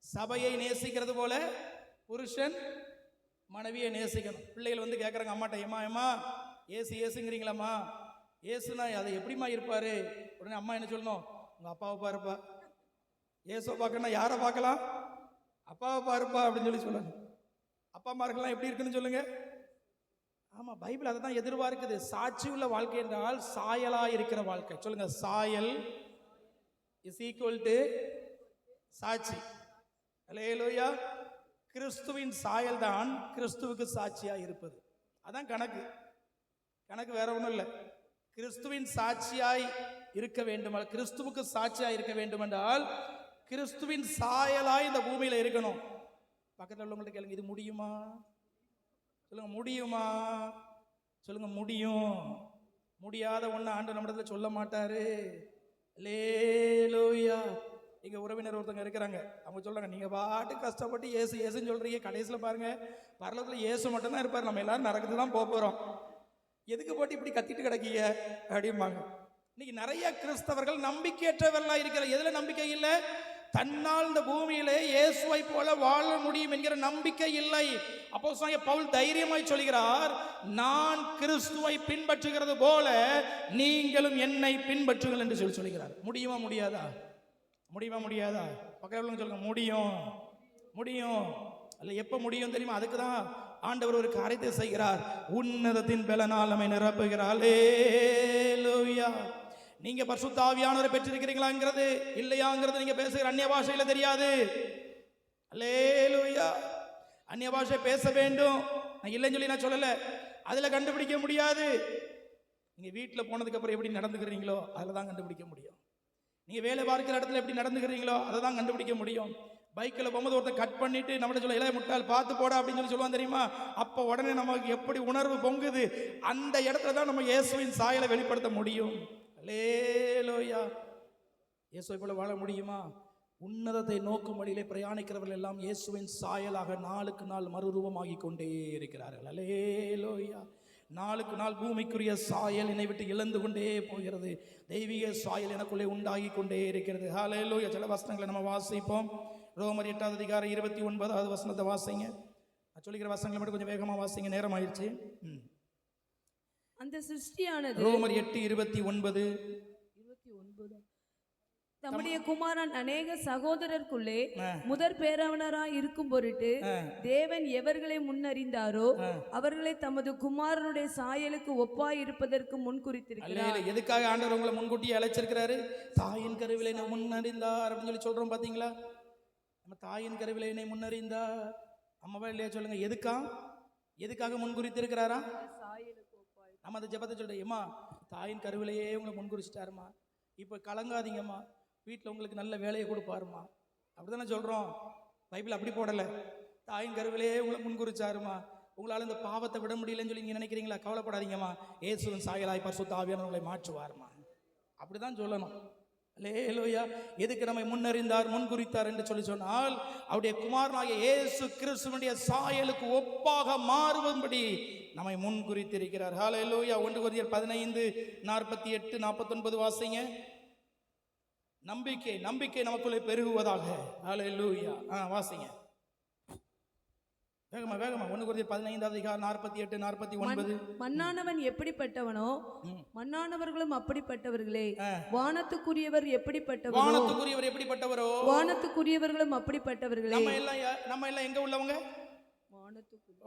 சபையை நேசிக்கிறது போல புருஷன் மனைவியை நேசிக்கணும். பிள்ளைகள் வந்து கேட்குறாங்க அம்மாட்ட, ஏமா ஏசுங்கிறீங்களாம்மா, ஏசுனா அதை எப்படிமா இருப்பாரு? உடனே அம்மா என்ன சொல்லணும்? உங்கள் அப்பாவை பாருப்பா. ஏசுவை பார்க்கணும்னா யாரை பார்க்கலாம்? அப்பாவை பாருப்பா அப்படின்னு சொல்லணும். அப்பா அம்மாருக்கெல்லாம் எப்படி இருக்குன்னு சொல்லுங்க. ஆமா, பைபிள் அதை தான் எதிர்பார்க்குது. சாட்சி உள்ள வாழ்க்கை என்றால் சாயலா இருக்கிற வாழ்க்கை. சொல்லுங்க, சாயல் இஸ் ஈக்குவல் டு சாட்சி. ஹல்லேலூயா. கிறிஸ்துவின் சாயல் தான் கிறிஸ்துவுக்கு சாட்சியா இருப்பது. அதான் கணக்கு. கணக்கு வேற ஒன்றும் இல்லை. கிறிஸ்துவின் சாட்சியாய் இருக்க வேண்டும், கிறிஸ்துவுக்கு சாட்சியாய் இருக்க வேண்டும் என்றால் கிறிஸ்துவின் சாயலாய் இந்த பூமியில இருக்கணும். பக்கத்தில் உள்ளவங்கள்ட்ட கேளுங்க, இது முடியுமா? சொல்லுங்க, முடியுமா? சொல்லுங்க, முடியும். முடியாத ஒன்று ஆண்டு நம்மிடத்துல சொல்ல மாட்டாரு. அல்லேலூயா. எங்க உறவினர் ஒருத்தவங்க இருக்கிறாங்க, அவங்க சொல்றாங்க, நீங்க பாட்டு கஷ்டப்பட்டு ஏசுன்னு சொல்றீங்க, கடைசியில் பாருங்க பரலோகத்தில் இயேசு மட்டும்தான் இருப்பார், நம்ம எல்லாரும் நரகத்துக்கு தான் போறோம், எதுக்கு போட்டு இப்படி கத்திட்டு கிடக்கீங்க அப்படிம்பாங்க. இன்னைக்கு நிறைய கிறிஸ்தவர்கள் நம்பிக்கையற்றவர்களா இருக்கிற. எதுல நம்பிக்கை இல்லை? தன்னால் இந்த பூமியிலே இயேசுவை போல வாழ முடியும் என்கிற நம்பிக்கை இல்லை. அப்போஸ்தலனாகிய பவுல் தைரியமாய் சொல்கிறார், நான் கிறிஸ்துவை பின்பற்றுகிறது போல நீங்களும் என்னை பின்பற்றுங்கள் என்று சொல்கிறார். முடியுமா முடியாதா? முடியுமா முடியாதா? பக்கத்தில் சொல்லுங்க, முடியும். முடியும் அல்ல, எப்ப முடியும் தெரியுமா? அதுக்கு தான் ஆண்டவர் ஒரு காரியத்தை செய்கிறார். உன்னதத்தின் பலனால் நம்மை நிரப்புகிறார். அல்லேலூயா. நீங்க பரிசுத்த ஆவியானவரை பெற்றிருக்கிறீங்களாங்கிறது இல்லையாங்கிறது நீங்க பேசுகிற அந்நிய பாஷையில தெரியாது. அல்லேலூயா. அந்நிய பாஷை பேச வேண்டும், நான் இல்லைன்னு சொல்லி நான் சொல்லல, அதுல கண்டுபிடிக்க முடியாது. நீங்க வீட்டில் போனதுக்கு அப்புறம் எப்படி நடந்துக்கிறீங்களோ அதில் தான் கண்டுபிடிக்க முடியும். நீங்க வேலை பார்க்கிற இடத்துல எப்படி நடந்துக்கிறீங்களோ அதை தான் கண்டுபிடிக்க முடியும். பைக்கில் போகும்போது ஒருத்தர் கட் பண்ணிட்டு நம்மள சொல்ல, இளைய முட்டாள் பார்த்து போட அப்படின்னு சொல்லுவான் தெரியுமா? அப்போ உடனே நமக்கு எப்படி உணர்வு பொங்குது, அந்த இடத்துல தான் நம்ம இயேசுவின் சாயலை வெளிப்படுத்த முடியும். அல்லேலூயா. இயேசுவை போல வாழ முடியுமா? உன்னதத்தை நோக்கும் வழியிலே பிரயாணிக்கிறவர்கள் எல்லாம் இயேசுவின் சாயலாக நாளுக்கு நாள் மறுரூபமாகி கொண்டே இருக்கிறார்கள். அல்லேலூயா. நாளுக்கு நாள் பூமிக்குரிய சாயல் என்னை விட்டு இழந்து கொண்டே போகிறது. தெய்வீக சாயல் எனக்குள்ளே உண்டாகி கொண்டே இருக்கிறது. ஹல்லேலூயா. சில வசனங்களை நம்ம வாசிப்போம். ரோமர் 8வது அதிகாரம் 29வது வசனத்தை வாசிங்க. நான் சொல்லிக்கிற வசனங்களை மட்டும் கொஞ்சம் வேகமா வாசிங்க, நேரம் ஆயிடுச்சு. அந்த சிருஷ்டியானது, ரோமர் 8:29, தம்முடைய குமாரன் அநேக சகோதரருக்குள்ளே முதற் பேரவனராய் இருக்கும் பொருட்டு தேவன் எவர்களை முன்னறிந்தாரோ அவர்களை தமது குமாரனுடைய சாயலுக்கு ஒப்பாய் இருப்பதற்கு முன் குறித்திருக்கிறார். எதுக்காக ஆண்டவர் உங்களை முன்கூட்டியே அழைச்சிருக்கிறாரு? தாயின் கருவிலை முன்னறிந்தார் அப்படின்னு சொல்லி சொல்றோம் பாத்தீங்களா? நம்ம தாயின் கருவிலை முன்னறிந்தார். அம்மாவா இல்லையா? சொல்லுங்க, எதுக்காக முன்குறித்திருக்கிறாரா? நம்ம அந்த ஜெபத்தை சொல்றோம், ஏமா தாயின் கருவிலையே உங்களை முன்குறிச்சிட்டாருமா, இப்போ கலங்காதீங்கம்மா, வீட்டில் உங்களுக்கு நல்ல வேலையை கொடுப்பாருமா, அப்படிதானே சொல்கிறோம். பைபிள் அப்படி போடலை. தாயின் கருவிலே உங்களை முன்குறிச்சாருமா, உங்களால் இந்த பாவத்தை விட முடியலன்னு சொல்லி நீங்கள் நினைக்கிறீங்களா? கவலைப்படாதீங்கம்மா, இயேசுவின் சாயலாய் பரிசுத்த ஆவியானவர் உங்களை மாற்றுவாருமா, அப்படிதான் சொல்லணும். அல்லேலூயா. எதுக்கு நம்மை முன்னறிந்தார், முன்குறித்தார் என்று சொல்லி சொன்னால் அவருடைய குமாரனாகிய இயேசு கிறிஸ்துவினுடைய சாயலுக்கு ஒப்பாக மாறுவதுபடி நம்மை முன்குறித்திருக்கிறார். ஹல்லேலூயா. 1 கொரிந்தியர் 15:48-49 வாசிங்க. நம்பிக்கை நமக்குள்ளே பெருகுவதாக. ஹல்லேலூயா. வாசிங்க வேகமா 1 கொரிந்தியர் 15:48-49. மண்ணானவன் எப்படிப்பட்டவனோ மண்ணானவர்களும் அப்படிப்பட்டவர்களே, வானத்துக்குரியவர் எப்படிப்பட்டவரோ வானத்துக்குரியவர்களும் அப்படிப்பட்டவர்களே. நம்ம எல்லாம் எங்க உள்ளவங்க?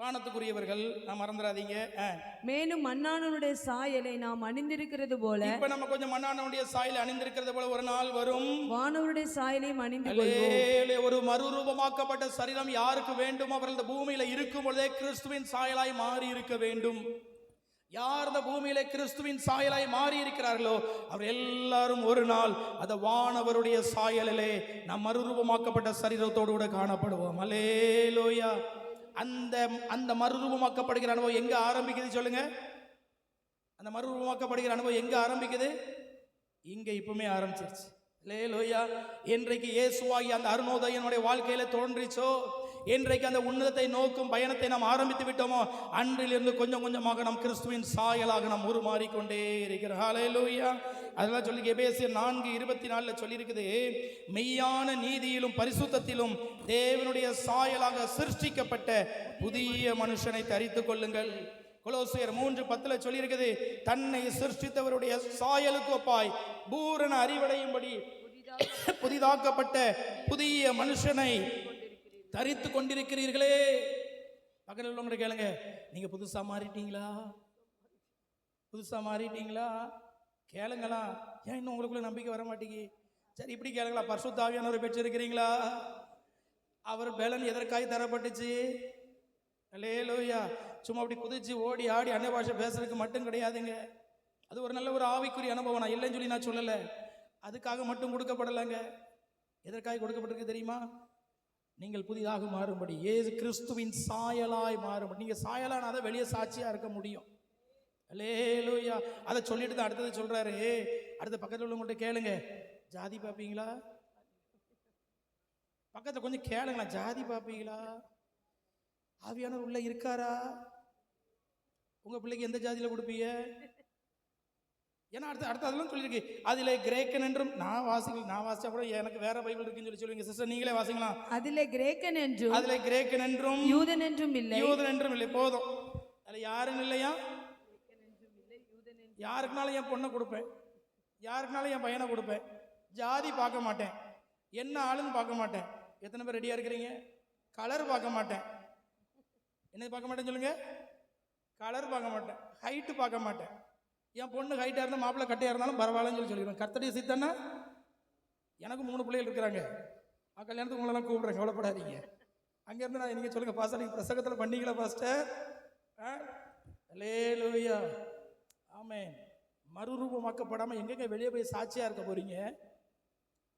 வானத்துக்குரியவர்கள். நாம் மறந்துடாதீங்க. மேலும் மண்ணானவனுடைய சாயலை நாம் அணிந்திருக்கிறது போல, இப்ப நம்ம கொஞ்சம் மண்ணானவனுடைய சாயலை அணிந்திருக்கிறது போல ஒரு நாள் வரும் வானவருடைய சாயலையும் அணிந்து கொள்வோம். ஒரு மறுரூபமாக்கப்பட்ட சரீரம் யாருக்கு வேண்டும்? அவர்கள் இந்த பூமியில இருக்கும் பொழுதே கிறிஸ்துவின் சாயலாய் மாறி இருக்க வேண்டும். யார் இந்த பூமியில கிறிஸ்துவின் சாயலாய் மாறி இருக்கிறார்களோ அவர் எல்லாரும் ஒரு நாள் அந்த வானவருடைய சாயலிலே நாம் மறுரூபமாக்கப்பட்ட சரீரத்தோடு கூட காணப்படுவோம். அல்லேலூயா. அந்த அந்த மறுரூபமாக்கப்படுகிற அனுபவம் எங்க ஆரம்பிக்குது சொல்லுங்க? அந்த மறுரூபமாக்கப்படுகிற அனுபவம் எங்க ஆரம்பிக்குது? இங்க இப்பவுமே ஆரம்பிச்சிருச்சு. அல்லேலூயா. என்றைக்கு இயேசுவாகி அந்த அருணோதயனுடைய வாழ்க்கையில தோன்றிச்சோ, என்றைக்கு அந்த உன்னதத்தை நோக்கும் பயணத்தை நாம் ஆரம்பித்து விட்டோமோ, அன்றிலிருந்து கொஞ்சம் கொஞ்சமாக நாம் கிறிஸ்துவின் சாயலாக நாம் உருமாறிக்கொண்டே இருக்கிறோம். ஹல்லேலூயா. அதெல்லாம் சொல்லி எபேசியர் 4:24 சொல்லியிருக்குது, மெய்யான நீதியிலும் பரிசுத்தத்திலும் தேவனுடைய சாயலாக சிருஷ்டிக்கப்பட்ட புதிய மனுஷனை தரித்துக் கொள்ளுங்கள். கொலோசியர் 3:10 சொல்லியிருக்குது, தன்னை சிருஷ்டித்தவருடைய சாயலுக்கு ஒப்பாய் பூரண அறிவடையும்படி புதிதாக்கப்பட்ட புதிய மனுஷனை தரித்து கொண்டிருக்கிறீர்களே. பக்கத்தில் உள்ளவங்க கேளுங்க, நீங்க புதுசா மாறிட்டீங்களா? புதுசா மாறிட்டீங்களா? கேளுங்களா. ஏன் இன்னும் உங்களுக்குள்ள நம்பிக்கை வர மாட்டேங்கி? சரி, இப்படி கேளுங்களா. பரிசுத்த ஆவியானவரை பெற்றிருக்கிறீங்களா? அவர் பலன் எதற்காக தரப்பட்டுச்சு? அல்லேலூயா. சும்மா அப்படி குதிச்சு ஓடி ஆடி அன்னை பாஷை பேசுறதுக்கு மட்டும் கிடையாதுங்க. அது ஒரு நல்ல ஒரு ஆவிக்குரிய அனுபவம். நான் இல்லைன்னு சொல்லி நான் சொல்லலை. அதுக்காக மட்டும் கொடுக்கப்படலைங்க. எதற்காக கொடுக்கப்பட்டிருக்கு தெரியுமா? நீங்கள் புதிதாக மாறும்படி, இயேசு கிறிஸ்துவின் சாயலாய் மாறும்படி. நீங்க சாயலான அதை வெளியே சாட்சியா இருக்க முடியும். அல்லேலூயா. அதை சொல்லிட்டு தான் அடுத்தது சொல்றாரு. அடுத்த பக்கத்தில் உள்ளவங்கள்ட்ட கேளுங்க, ஜாதி பார்ப்பீங்களா? பக்கத்தில் கொஞ்சம் கேளுங்களா, ஜாதி பார்ப்பீங்களா? ஆவியானவர் உள்ள இருக்காரா? உங்க பிள்ளைக்கு எந்த ஜாதியில கொடுப்பீங்க? ஏன்னா அடுத்த அதெல்லாம் சொல்லியிருக்கு. அதிலே கிரேக்கன் என்றும் நான் வாசிச்சா கூட எனக்கு வேற பைபிள் இருக்குன்னு சொல்லி சொல்லுவீங்க. சிஸ்டர் நீங்களே வாசிங்களா. அதிலே கிரேக்கன் என்றும் யூதன் என்றும் இல்லை. போதும். அதுல யாரும் இல்லையா? யாருக்குனாலும் என் பொண்ணை கொடுப்பேன், யாருக்குனாலும் என் பையனை கொடுப்பேன். ஜாதி பார்க்க மாட்டேன், என்ன ஆளுன்னு பார்க்க மாட்டேன். எத்தனை பேர் ரெடியா இருக்கிறீங்க? கலர் பார்க்க மாட்டேன். என்ன பார்க்க மாட்டேன்னு சொல்லுங்க. கலர் பார்க்க மாட்டேன், ஹைட்டு பார்க்க மாட்டேன். என் பொண்ணு ஹைட்டாக இருந்தால் மாப்பிள்ளை கட்டையாக இருந்தாலும் பரவாயில்லன்னு சொல்லிடுவேன். கர்த்தருடைய சித்தன்னா எனக்கு 3 பிள்ளைகள் இருக்கிறாங்க. கல்யாணத்துக்கு உங்களெல்லாம் கூப்பிடுறேன், கவலைப்படாதீங்க. அங்கேருந்து நான் நீங்கள் சொல்லுங்கள், பாஸ்டர் நீங்கள் பிரசங்கத்தில் பண்ணீங்களா பாஸ்டர்? அல்லேலூயா. ஆமென். மறுரூபமாக்கப்படாமல் எங்கெங்க வெளியே போய் சாட்சியாக இருக்க போறீங்க?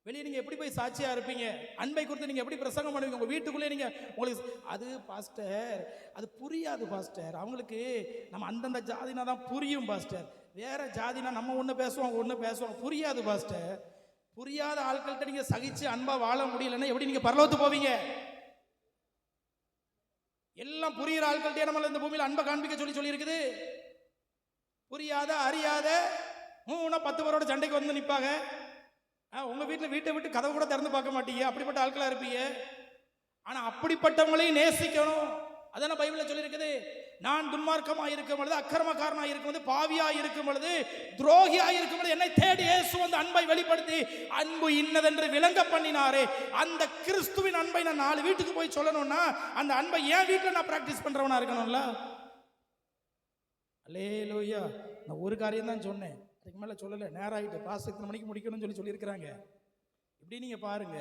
வெளியே நீங்கள் எப்படி போய் சாட்சியாக இருப்பீங்க? அன்பை குறித்து நீங்கள் எப்படி பிரசங்கம் பண்ணுவீங்க? உங்கள் வீட்டுக்குள்ளே நீங்கள் உங்களுக்கு அது பாஸ்டர் அது புரியாது பாஸ்டர். அவங்களுக்கு நம்ம அந்தந்த ஜாதினா தான் புரியும் பாஸ்டர். வேற ஜாதினா நம்ம ஒன்று பேசுவோம், புரியாது பாஸ்டர். புரியாத ஆட்கள்கிட்ட நீங்கள் சகிச்சு அன்பா வாழ முடியலன்னா எப்படி நீங்கள் பரலோகத்துக்கு போவீங்க? எல்லாம் புரியுற ஆட்கள்கிட்டே நம்மள இந்த பூமியில் அன்பை காண்பிக்க சொல்லி இருக்குது. புரியாத அறியாத 10 பேரோட சண்டைக்கு வந்து நிற்பாங்க. உங்க வீட்டை விட்டு கதவு கூட திறந்து பார்க்க மாட்டீங்க. அப்படிப்பட்ட ஆட்களா இருப்பீங்க. ஆனா அப்படிப்பட்டவங்களையும் நேசிக்கணும். அதான பைபிள்ல சொல்லி இருக்குது, நான் துன்மார்க்கமா இருக்கும் பொழுது, அக்கிரமக்காரனா இருக்கும் பொழுது, பாவியா இருக்கும் பொழுது, துரோகியா இருக்கும் பொழுது என்னை தேடி இயேசு வந்து அன்பை வெளிப்படுத்தி அன்பு இன்னதென்று விளங்க பண்ணினாரே. அந்த கிறிஸ்துவின் அன்பை நான் 4 வீட்டுக்கு போய் சொல்லணும்னா அந்த அன்பை என் வீட்டில் நான் பிராக்டிஸ் பண்றவனா இருக்கணும்ல. அல்லேலூயா. நான் ஒரு காரியம் தான் சொன்னேன், அதுக்கு மேலே சொல்லலை. நேரம் ஆகிட்டு, பாஸ்டர் 8 மணிக்கு முடிக்கணும்னு சொல்லியிருக்கிறாங்க. இப்படி நீங்கள் பாருங்க,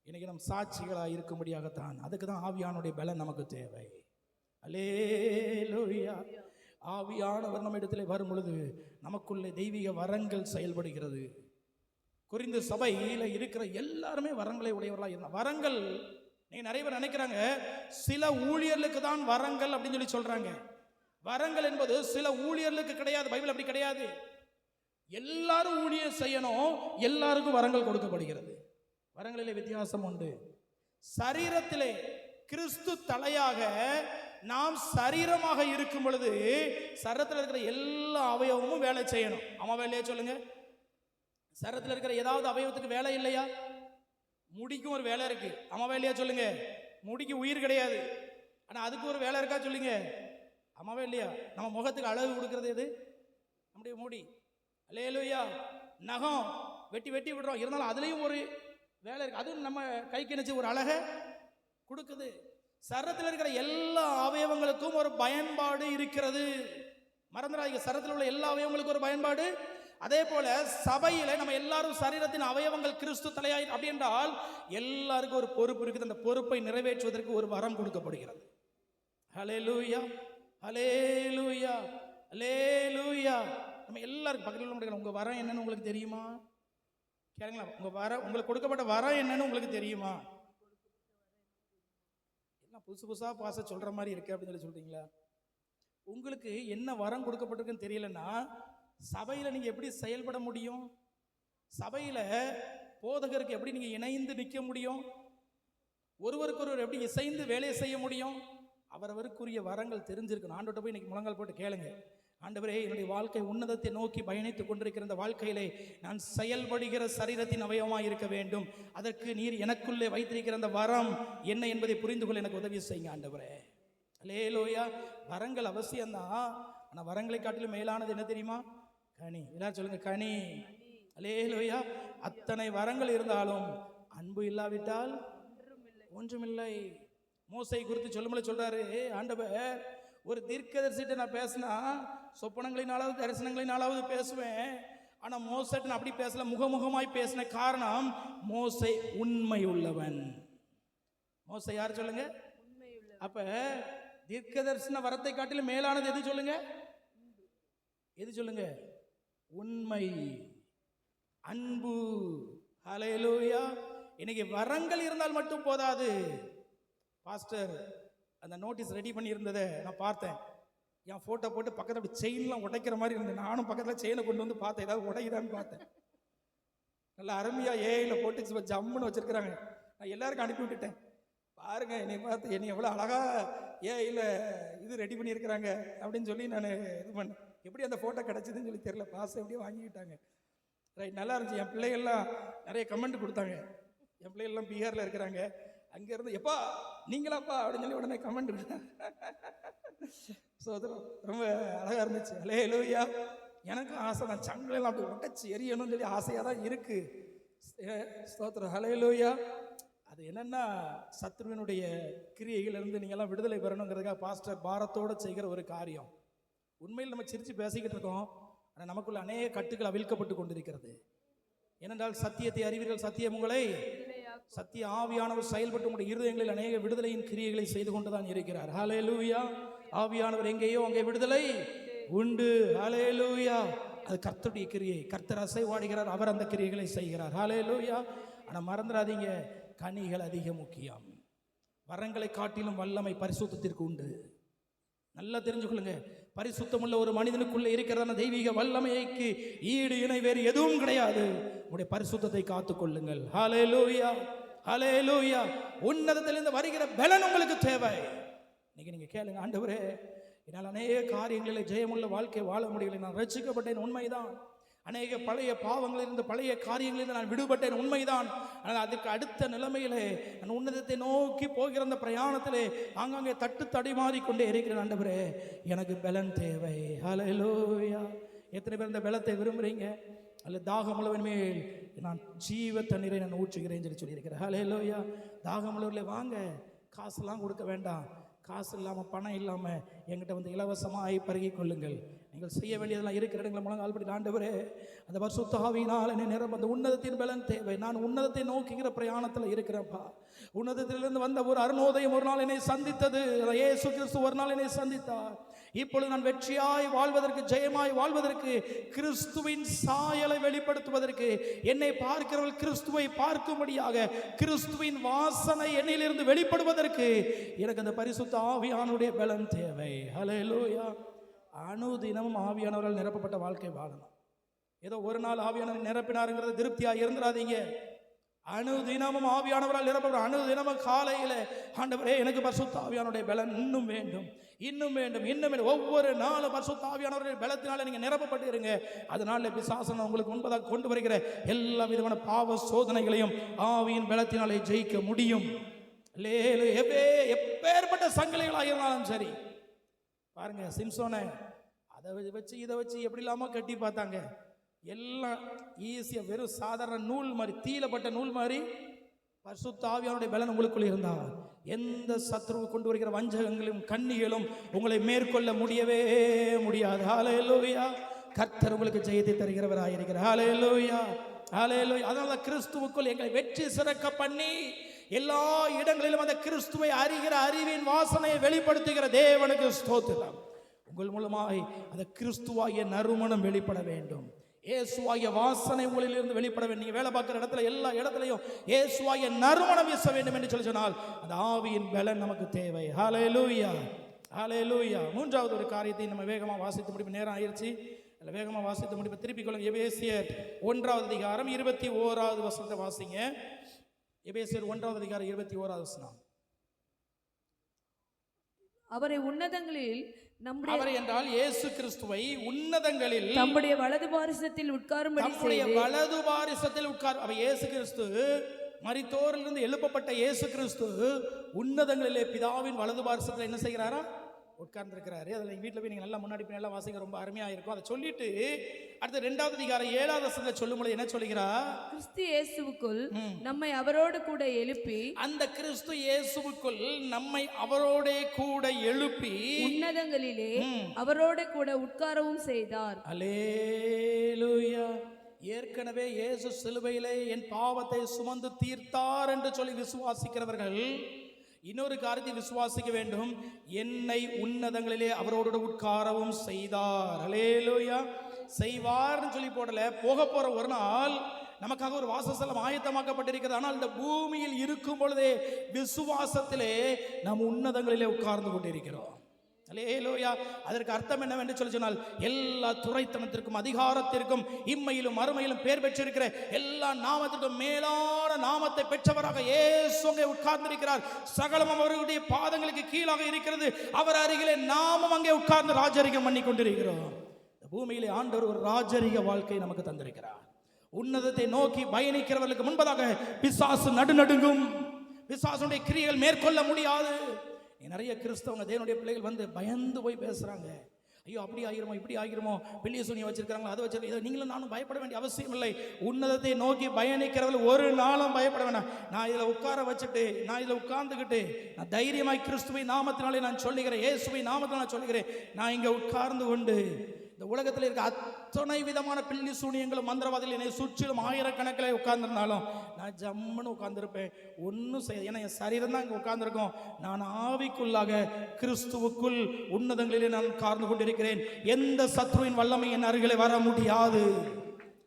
இன்னைக்கு நம் சாட்சிகளாக இருக்கும்படியாகத்தான். அதுக்கு தான் ஆவியானுடைய பலன் நமக்கு தேவை. அல்லேலூயா. ஆவியானவர் நம்ம இடத்துல வரும் பொழுது நமக்குள்ளே தெய்வீக வரங்கள் செயல்படுகிறது. கொரிந்து சபையில் இருக்கிற எல்லாருமே வரங்களை உடையவர்களாக இருந்தாங்க. வரங்கள் நீங்க நிறைய பேர் நினைக்கிறாங்க சில ஊழியர்களுக்கு தான் வரங்கள் அப்படின்னு சொல்றாங்க. வரங்கள் என்பது சில ஊழியர்களுக்கு கிடையாது. பைபிள் அப்படி கிடையாது. எல்லாரும் ஊழியம் செய்யணும், எல்லாருக்கும் வரங்கள் கொடுக்கப்படுகிறது. வரங்களிலே வித்தியாசம் உண்டு. சரீரத்திலே கிறிஸ்து தலையாக நாம் சரீரமாக இருக்கும் பொழுது சரீரத்தில் இருக்கிற எல்லா அவயவமும் வேலை செய்யணும். அம்மா வேலையா சொல்லுங்க. சரீரத்தில் இருக்கிற ஏதாவது அவயவத்துக்கு வேலை இல்லையா? முடிக்கும் ஒரு வேலை இருக்கு. அம்மா வேலையா சொல்லுங்க. முடிக்கு உயிர் கிடையாது, ஆனா அதுக்கு ஒரு வேலை இருக்கா சொல்லுங்க. அம்மாவே இல்லையா? நம்ம முகத்துக்கு அழகு கொடுக்கறது எது? நம்முடைய முடி. அல்லேலூயா. நகம் வெட்டி விடுறோம், இருந்தாலும் அதுலேயும் ஒரு வேலை இருக்கு. அதுவும் நம்ம கைக்கு நினைச்சு ஒரு அழகை கொடுக்குது. சரத்தில் இருக்கிற எல்லா அவயவங்களுக்கும் ஒரு பயன்பாடு இருக்கிறது. மறந்துடாதீங்க, சரத்தில் உள்ள எல்லா அவயவங்களுக்கும் ஒரு பயன்பாடு. அதே போல சபையில நம்ம எல்லாரும் சரீரத்தின் அவயவங்கள் கிறிஸ்து தலையாய் அப்படி என்றால் எல்லாருக்கும் ஒரு பொறுப்பு இருக்குது. அந்த பொறுப்பை நிறைவேற்றுவதற்கு ஒரு வரம் கொடுக்கப்படுகிறது. ஹல்லேலூயா, ஹல்லேலூயா. அல்லேலூயா. நம்ம எல்லாருக்கும் பக்கத்தில் உள்ள உங்க வரம் என்னன்னு உங்களுக்கு தெரியுமா? கேளுங்களா, உங்களுக்கு கொடுக்கப்பட்ட வரம் என்னன்னு உங்களுக்கு தெரியுமா? எல்லாம் புதுசு புதுசா பாச சொல்ற மாதிரி இருக்கு அப்படின்னு சொல்றீங்களா? உங்களுக்கு என்ன வரம் கொடுக்கப்பட்டிருக்குன்னு தெரியலன்னா சபையில நீங்க எப்படி செயல்பட முடியும்? சபையில போதகருக்கு எப்படி நீங்க இணைந்து நிற்க முடியும்? ஒருவருக்கொருவர் எப்படி இசைந்து வேலையை செய்ய முடியும்? அவரவருக்குரிய வரங்கள் தெரிஞ்சிருக்கணும். ஆண்டவர்கிட்ட போய் இன்னைக்கு முழங்கால் போட்டு கேளுங்க, ஆண்டவரே என்னுடைய வாழ்க்கை உன்னதத்தை நோக்கி பயணித்துக் கொண்டிருக்கிற இந்த வாழ்க்கையிலே நான் செயல்படுகிற சரீரத்தின் அவயவமாக இருக்க வேண்டும். அதற்கு நீர் எனக்குள்ளே வைத்திருக்கிற அந்த வரம் என்ன என்பதை புரிந்து கொள்ள எனக்கு உதவி செய்யுங்க ஆண்டவரே. அல்லேலூயா. வரங்கள் அவசியம்தான், ஆனால் வரங்களை காட்டிலும் மேலானது என்ன தெரியுமா? கனி. எல்லாரும் சொல்லுங்க, கனி. அல்லேலூயா. அத்தனை வரங்கள் இருந்தாலும் அன்பு இல்லாவிட்டால் ஒன்றுமில்லை. மோசை குறித்து சொல்லும்போது சொல்றாரு, ஆண்டவர் ஒரு தீர்க்கதரிசிட்ட நான் பேசினா சொப்பனங்களினாலாவது தரிசனங்களினாலாவது பேசுவேன், ஆனா மோசைட்ட நான் அப்படி பேசல, முகமுகமாய் பேசின காரணம் மோசை உண்மை உள்ளவன். மோசை யார் சொல்லுங்க? அப்ப தீர்க்கதரிசன வரத்தை காட்டிலும் மேலானது எது சொல்லுங்க? எது சொல்லுங்க? உண்மை, அன்பு. ஹல்லேலூயா. இன்னைக்கு வரங்கள் இருந்தால் மட்டும் போதாது. பாஸ்டர் அந்த நோட்டீஸ் ரெடி பண்ணி இருந்ததை நான் பார்த்தேன். என் போட்டோ போட்டு பக்கத்தில் அப்படி செயின்லாம் உடைக்கிற மாதிரி இருந்தது. நானும் பக்கத்தில் செயினை கொண்டு வந்து பார்த்தேன், ஏதாவது உடையுதான்னு பார்த்தேன். நல்லா அருமையா ஏஐல போட்டு ஜம்முன்னு வச்சிருக்கிறாங்க. நான் எல்லாருக்கும் அனுப்பி விட்டுட்டேன். பாருங்க என்னை பார்த்து, என்னை எவ்வளோ அழகா ஏஐல இது ரெடி பண்ணியிருக்கிறாங்க அப்படின்னு சொல்லி நான் இது பண்ணேன். எப்படி அந்த போட்டோ கிடைச்சதுன்னு சொல்லி தெரியல. பாஸ் எப்படியும் வாங்கிக்கிட்டாங்க. ரைட், நல்லா இருந்துச்சு. என் பிள்ளைகள்லாம் நிறைய கமெண்ட் கொடுத்தாங்க. என் பிள்ளைகள்லாம் பீகாரில் இருக்கிறாங்க. அங்கேருந்து எப்பா நீங்களாப்பா அப்படின்னு சொல்லி உடனே கமெண்ட் சோதரம் ரொம்ப அழகாக இருந்துச்சு. அல்லேலூயா. எனக்கும் ஆசை தான், சங்கிலெல்லாம் அப்படி உடைச்சி எரியணும்னு சொல்லி ஆசையாக தான் இருக்கு. ஸ்தோத்திரம். அல்லேலூயா. அது என்னன்னா சத்ருவினுடைய கிரியைகளிலிருந்து நீங்கள்லாம் விடுதலை பெறணுங்கிறதுக்காக பாஸ்டர் பாரத்தோடு செய்கிற ஒரு காரியம். உண்மையில் நம்ம சிரித்து பேசிக்கிட்டு இருக்கோம், ஆனால் நமக்குள்ள அநேக கட்டுகள் அவிழ்க்கப்பட்டு கொண்டிருக்கிறது. ஏனென்றால் சத்தியத்தை அறிவீர்கள், சத்தியம் உங்களை, சத்திய ஆவியானவர் செயல்பட்டு உங்களுடைய இருதயங்களில் அநேக விடுதலையின் கிரியைகளை செய்து கொண்டுதான் இருக்கிறார். ஹல்லேலூயா. ஆவியானவர் எங்கேயோ அங்கே விடுதலை உண்டு. ஹல்லேலூயா. அது கர்த்தருடைய கிரியை. கர்த்தர் அசைவாடுகிறார், அவர் அந்த கிரியைகளை செய்கிறார். ஹல்லேலூயா. ஆனால் மறந்துடாதீங்க, கனிகள் அதிக முக்கியம். வரங்களை காட்டிலும் வல்லமை பரிசுத்தத்திற்கு உண்டு. நல்லா தெரிஞ்சுக்கொள்ளுங்க. பரிசுத்தமுள்ள ஒரு மனிதனுக்குள்ள இருக்கிறதான தெய்வீக வல்லமைக்கு ஈடு இணை வேறு எதுவும் கிடையாது. உங்களுடைய பரிசுத்தத்தை காத்துக் கொள்ளுங்கள். ஹல்லேலூயா. ஹல்லேலூயா. உன்னதத்திலிருந்து வருகிற பலன் உங்களுக்கு தேவை. இன்னைக்கு நீங்க கேளுங்க, ஆண்டவரே என்னால் அநேக காரியங்களில் ஜெயமுள்ள வாழ்க்கை வாழ முடியலை. நான் ரட்சிக்கப்பட்டேன், உண்மைதான். அநேக பழைய பாவங்களிலிருந்து பழைய காரியங்களிலிருந்து நான் விடுபட்டேன், உண்மைதான். ஆனால் அதுக்கு அடுத்த நிலைமையிலே நான் உன்னதத்தை நோக்கி போகிற அந்த பிரயாணத்திலே ஆங்காங்கே தட்டு தடிமாறி கொண்டே இருக்கிறேன். ஆண்டவரே எனக்கு பலன் தேவை. ஹல்லேலூயா. எத்தனை பேர் இந்த பலத்தை விரும்புறீங்க? அல்ல தாகமுள்ளவன் மேல் நான் ஜீவ தண்ணீரை நான் ஊற்றுகிறேன் சொல்லி சொல்லியிருக்கிறேன். ஹல்லேலூயா. தாகமுள்ளவர்களே வாங்க, காசுலாம் கொடுக்க வேண்டாம். காசு இல்லாமல் பணம் இல்லாமல் என்கிட்ட வந்து இலவசமாக பருகி கொள்ளுங்கள். நீங்கள் செய்ய வேண்டியதெல்லாம் இருக்கிற இடங்களை மூலம் ஆல்படி ஆண்டவரே அந்த பரிசுத்த ஆவியினால் என்னை நிரம்ப அந்த உன்னதத்தின் பலன் தேவை. நான் உன்னதத்தை நோக்கிங்கிற பிரயாணத்தில் இருக்கிறேன்ப்பா. உன்னதத்திலிருந்து வந்த ஒரு அருணோதயம் ஒரு நாள் என்னை சந்தித்தது. இயேசு கிறிஸ்து ஒரு நாள் என்னை சந்தித்தார். இப்பொழுது நான் வெற்றியாய் வாழ்வதற்கு, ஜெயமாய் வாழ்வதற்கு, கிறிஸ்துவின் சாயலை வெளிப்படுத்துவதற்கு, என்னை பார்க்கிறவர்கள் கிறிஸ்துவை பார்க்கும்படியாக கிறிஸ்துவின் வாசனை என்னிலிருந்து வெளிப்படுவதற்கு எனக்கு அந்த பரிசுத்த ஆவியானுடைய பலன் தேவை. ஹல்லேலூயா. அனுதினமும் ஆவியானவரால் நிரப்பப்பட்ட வாழ்க்கை வாழணும். ஏதோ ஒரு நாள் ஆவியானவர் நிரப்பினாருங்கிறது திருப்தியா இருந்துடாதீங்க. அனுதினமும் ஆவியானவரால் நிரப்பப்பட்ட, அனுதினமும் காலையில ஆண்டவரே எனக்கு பரிசுத்த ஆவியானுடைய பலன் இன்னும் வேண்டும், இன்னும் வேண்டும், இன்னும் வேண்டும். ஒவ்வொரு நாளும் பரிசுத்த ஆவியானவருடைய பலத்தினால நீங்க நிரப்பப்பட்டு இருங்க. அதனால பிசாசன் உங்களுக்கு முன்பதாக கொண்டு வருகிற எல்லா விதமான பாவ சோதனைகளையும் ஆவியின் பலத்தினாலே ஜெயிக்க முடியும். எப்பேற்பட்ட சங்கிலிகளாக இருந்தாலும் சரி. பாருங்க, சிம்சோனை அதை வச்சு இதை வச்சு எப்படி இல்லாம கட்டி பார்த்தாங்க. எல்லாம் ஈஸியா வெறும் சாதாரண நூல் மாதிரி, தீலப்பட்ட நூல் மாதிரி பரிசுத்த ஆவியானுடைய பலன் உங்களுக்குள் இருந்தால் எந்த சத்ருவு கொண்டு வருகிற வஞ்சகங்களும் கண்ணிகளும் உங்களை மேற்கொள்ள முடியவே முடியாது. ஹல்லேலூயா. கர்த்தர் உங்களுக்கு ஜெயத்தை தருகிறவராக இருக்கிறார். ஹல்லேலூயா. ஹல்லேலூயா. அதனால கிறிஸ்துவுக்குள் எங்களை வெற்றி சிறக்க பண்ணி எல்லா இடங்களிலும் அந்த கிறிஸ்துவை அறிகிற அறிவின் வாசனையை வெளிப்படுத்துகிற தேவனுக்கு ஸ்தோத்திரம். உங்கள் மூலமாய் அந்த கிறிஸ்துவாகிய நறுமணம் வெளிப்பட வேண்டும். இயேசுவாகிய வாசனை உங்களிலிருந்து வெளிப்பட வேண்டும். நீங்க வேலை பார்க்குற இடத்துல எல்லா இடத்துலையும் இயேசுவாகிய நறுமணம் வீச வேண்டும் என்று சொல்லி சொன்னால் அந்த ஆவியின் பலன் நமக்கு தேவை. ஹல்லேலூயா, ஹல்லேலூயா. மூன்றாவது ஒரு காரியத்தை நம்ம வேகமாக வாசித்து முடிப்பு, நேரம் ஆயிடுச்சு, இல்லை வேகமாக வாசித்து முடிப்பு. திருப்பிக் கொள்ளுங்க. எபேசியர் 1வது அதிகாரம் 21வது வசனத்தை வாசிங்க. எபேசியர் 1வது அதிகாரம் 21வது வசனம். அவரை உன்னதங்களில் அவர் என்றால் இயேசு கிறிஸ்துவை உன்னதங்களில் தம்முடைய வலது பாரிசத்தில் உட்காரும்படி செய்து, வலது பாரிசத்தில் உட்கார். அவர் இயேசு கிறிஸ்து மரித்தோரிலிருந்து எழுப்பப்பட்ட இயேசு கிறிஸ்து உன்னதங்களிலே பிதாவின் வலது பாரிசத்தில் என்ன செய்கிறாரா? உட்கார்ந்துருக்கிறாரு. அதில் நீங்கள் வீட்டில் போய் நீங்கள் நல்லா முன்னாடி போய் நல்லா வாசிக்க ரொம்ப அருமையாக இருக்கும். அதை சொல்லிட்டு அடுத்து 2வது அதிகாரம் 7வது வசனத்தை சொல்லும்போது என்ன சொல்லுகிறார்? கிறிஸ்து இயேசுவுக்குள் நம்மை அவரோடு கூட எழுப்பி, அந்த கிறிஸ்து இயேசுவுக்குள் நம்மை அவரோட கூட எழுப்பி உன்னதங்களிலே அவரோடு கூட உட்காரவும் செய்தார். அல்லேலூயா. ஏற்கனவே இயேசு சிலுவையிலே என் பாவத்தை சுமந்து தீர்த்தார் என்று சொல்லி விசுவாசிக்கிறவர்கள் இன்னொரு காரியத்தை விசுவாசிக்க வேண்டும். என்னை உன்னதங்களிலே அவரோடு உட்காரவும் செய்தார். அல்லேலூயா. செய்வார்னு சொல்லி போடல, போக போற ஒரு நாள் நமக்காக ஒரு வாசஸ்தலம் ஆயத்தமாக்கப்பட்டிருக்கிறது. ஆனால் இந்த பூமியில் இருக்கும் பொழுதே விசுவாசத்திலே நாம் உன்னதங்களிலே உட்கார்ந்து கொண்டிருக்கிறோம். அல்லேலூயா. அதற்கு அர்த்தம் என்னவென்று சொல்லி சொன்னால் எல்லா துரைத்தனத்திற்கும் அதிகாரத்திற்கும் இம்மையிலும் மறுமையிலும் பேர் பெற்றிருக்கிற எல்லா நாமத்திற்கும் மேலான நாமத்தை பெற்றவராக இயேசு அங்கே உட்கார்ந்திருக்கிறார். சகலமும் அவருடைய பாதங்களுக்கு கீழாக இருக்கிறது. அவர் அருகிலே நாமும் அங்கே உட்கார்ந்து ராஜரிகம் பண்ணி கொண்டிருக்கிறோம். இந்த பூமியிலே ஆண்டவர் ஒரு ராஜரிக வாழ்க்கை நமக்கு தந்திருக்கிறார். உன்னதத்தை நோக்கி பயணிக்கிறவர்களுக்கு முன்பதாக பிசாசு நடுநடுங்கும். பிசாசுடைய கிரியைகள் மேற்கொள்ள முடியாது. நிறைய கிறிஸ்தவங்க தேவனுடைய பிள்ளைகள் வந்து பயந்து போய் பேசுறாங்க. ஐயோ அப்படி ஆகிருமோ, இப்படி ஆகிருமோ, பெரிய சூனியை வச்சிருக்காங்களா, அதை வச்சிருக்க. நீங்களும் நானும் பயப்பட வேண்டிய அவசியம் இல்லை. உன்னதத்தை நோக்கி பயணிக்கிறவர்கள் ஒரு நாளும் பயப்பட வேண்டாம். நான் இதில் உட்கார வச்சுட்டு, நான் இதில் உட்கார்ந்துக்கிட்டு, நான் தைரியமாய் கிறிஸ்துவை நாமத்தினாலே நான் சொல்லுகிறேன், இயேசுவை நாமத்தினால நான் சொல்லுகிறேன். நான் இங்கே உட்கார்ந்து கொண்டு இந்த உலகத்தில் இருக்க அத்தனை விதமான பில்லி சூனியங்களும் மந்திரவாதிகள் என்னை சுற்றிலும் ஆயிரக்கணக்கில் உட்கார்ந்துருந்தாலும் நான் ஜம்முன்னு உட்கார்ந்துருப்பேன். ஒன்றும் செய்ய, ஏன்னா என் சரீரம் தான் இங்கே உட்கார்ந்துருக்கோம். நான் ஆவிக்குள்ளாக கிறிஸ்துவுக்குள் உன்னதங்களிலே நான் உட்கார்ந்து கொண்டிருக்கிறேன். எந்த சத்ருவின் வல்லமை என் அருகிலே வர முடியாது.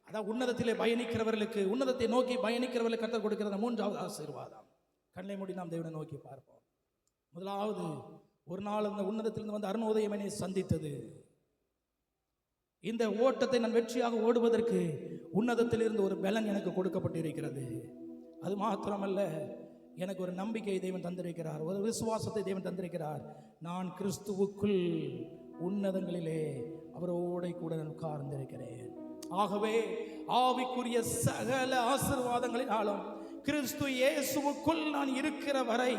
அதான் உன்னதத்திலே பயணிக்கிறவர்களுக்கு, உன்னதத்தை நோக்கி பயணிக்கிறவர்களுக்கு கர்த்தர் கொடுக்கிற 3வது ஆசீர்வாதம். கண்ணை மூடி நாம் தேவனை நோக்கி பார்ப்போம். முதலாவது, ஒரு நாள் அந்த உன்னதத்திலிருந்து வந்து அருணோதயம் என்னை சந்தித்தது. இந்த ஓட்டத்தை நான் வெற்றியாக ஓடுவதற்கு உன்னதத்திலிருந்து ஒரு பலன் எனக்கு கொடுக்கப்பட்டிருக்கிறது. அது மாத்திரமல்ல, எனக்கு ஒரு நம்பிக்கை தேவன் தந்திருக்கிறார், ஒரு விசுவாசத்தை தேவன் தந்திருக்கிறார். நான் கிறிஸ்துவுக்குள் உன்னதங்களிலே அவரோட கூட உட்கார்ந்திருக்கிறேன். ஆகவே ஆவிக்குரிய சகல ஆசீர்வாதங்களினாலும் கிறிஸ்து இயேசுவுக்குள் நான் இருக்கிற வரை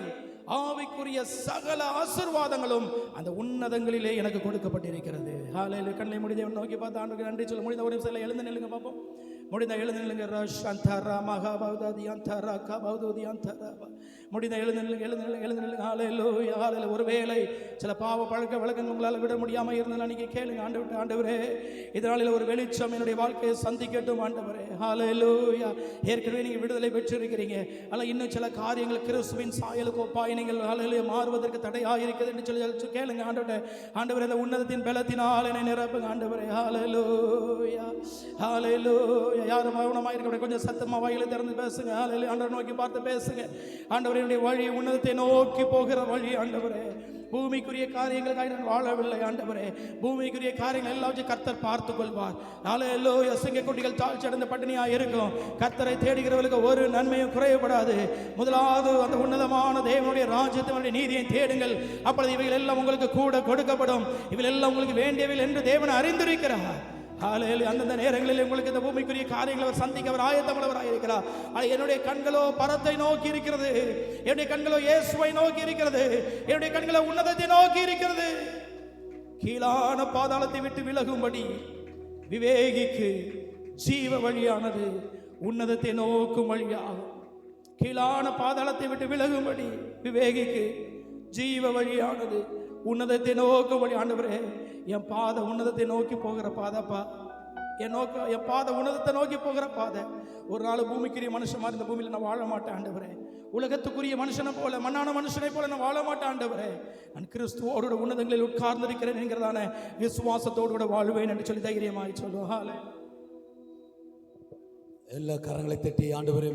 ஆவிக்குரிய சகல ஆசீர்வாதங்களும் அந்த உன்னதங்களிலே எனக்கு கொடுக்கப்பட்டிருக்கிறது. ஹல்லேலூயா. கண்ணை மூடி தேவனை நோக்கி பார்த்து ஆண்டவருக்கு நன்றி சொல்ல. முடிந்த ஒரு நிமிஷம் எழுந்து நில்லுங்க பார்ப்போம். முடிந்த எழுந்து நில்லுங்க. ரஷந்தரா மகாபௌதாதியந்தரா கபௌதுதியந்தரா. முடிந்த எழுந்து நில்லுங்க, எழுந்து நில்லுங்க, எழுந்து நில்லுங்க. ஹல்லேலூயா, ஹல்லேலூயா. ஒருவேளை சில பாவ பழக்க வழக்கம் உங்களால் விட முடியாமல் இருந்தால் நீங்கள் கேளுங்க. ஆண்டவரே, இதனால ஒரு வெளிச்சம் என்னுடைய வாழ்க்கையை சந்திக்கட்டும் ஆண்டவரே. ஹல்லேலூயா. ஏற்கனவே நீங்கள் விடுதலை பெற்றிருக்கிறீங்க. ஆனால் இன்னும் சில காரியங்கள் கிறிஸ்துவின் சாயலுக்கு ஒப்பாய் நீங்கள் ஹல்லேலூயா மாறுவதற்கு தடையாக இருக்குது என்று சொல்லி கேளுங்க. ஆண்டவரே, இந்த உன்னதத்தின் பலத்தினால் என்னை நிரப்புங்க ஆண்டவரே. ஹல்லேலூயா, ஹல்லேலூயா. யாரும் மௌனமாக இருக்க, கொஞ்சம் சத்தமாக வாயில திறந்து பேசுங்க. ஹல்லேலூயா. ஆண்டவரை நோக்கி பார்த்து பேசுங்க. ஆண்டவரே, வழி உன்னதத்தை நோக்கி போகிற வழி ஆண்டவரே. பூமிக்குரிய காரியங்களுக்காக நான் வாழவில்லை ஆண்டவரே. பூமிக்குரிய காரியங்கள் எல்லாவற்றையும் கர்த்தர் பார்த்துக் கொள்வார். ஹல்லேலூயா. சிங்கக்குட்டிகள் தாழ்ச்சி அடைந்த பட்டினியாக இருக்கும். கர்த்தரை தேடுகிறவர்களுக்கு ஒரு நன்மையும் குறையப்படாது. முதலாவது அந்த உன்னதமான தேவனுடைய ராஜ்யத்தினுடைய நீதியை தேடுங்கள், அப்பொழுது இவைகள் எல்லாம் உங்களுக்கு கூட கொடுக்கப்படும். இவைகள் எல்லாம் உங்களுக்கு வேண்டியவைகள் என்று தேவன் அறிந்திருக்கிறார். ஹல்லேலூயா. அந்தந்த நேரங்களில் உங்களுக்கு இந்த பூமிக்குரிய காரியங்களை அவர் சந்திக்க அவர் ஆயத்தமுள்ளவராக இருக்கிறார். என்னுடைய கண்களோ பரத்தை நோக்கி இருக்கிறது, என்னுடைய கண்களோ இயேசுவை நோக்கி இருக்கிறது, என்னுடைய கண்களோ உன்னதத்தை நோக்கி இருக்கிறது. கீழான பாதாளத்தை விட்டு விலகும்படி விவேகிக்கு ஜீவ வழியானது உன்னதத்தை நோக்கும் வழியாகும். கீழான பாதாளத்தை விட்டு விலகும்படி விவேகிக்கு ஜீவ வழியானது உன்னதத்தை நோக்கும் வழி. ஆண்டவரே, என் பாதை உன்னதத்தை நோக்கி போகிற பாதப்பா. என் பாதை உன்னதத்தை நோக்கி போகிற பாதை. ஒரு நாள் பூமிக்குரிய மனுஷன் மாதிரி இந்த பூமியில் நான் வாழ மாட்டேன் ஆண்டவரே. உலகத்துக்குரிய மனுஷனை போல, மண்ணான மனுஷனை போல நான் வாழ மாட்டேன் ஆண்டவரே. நான் கிறிஸ்துவோடு உன்னதங்களில் உட்கார்ந்திருக்கிறேன் என்கிறதான விசுவாசத்தோடு கூட வாழ்வேன் என்று சொல்லி தைரியமாய் சொல்லுவாங்க. எல்லா கரங்களை தட்டி ஆண்டவரை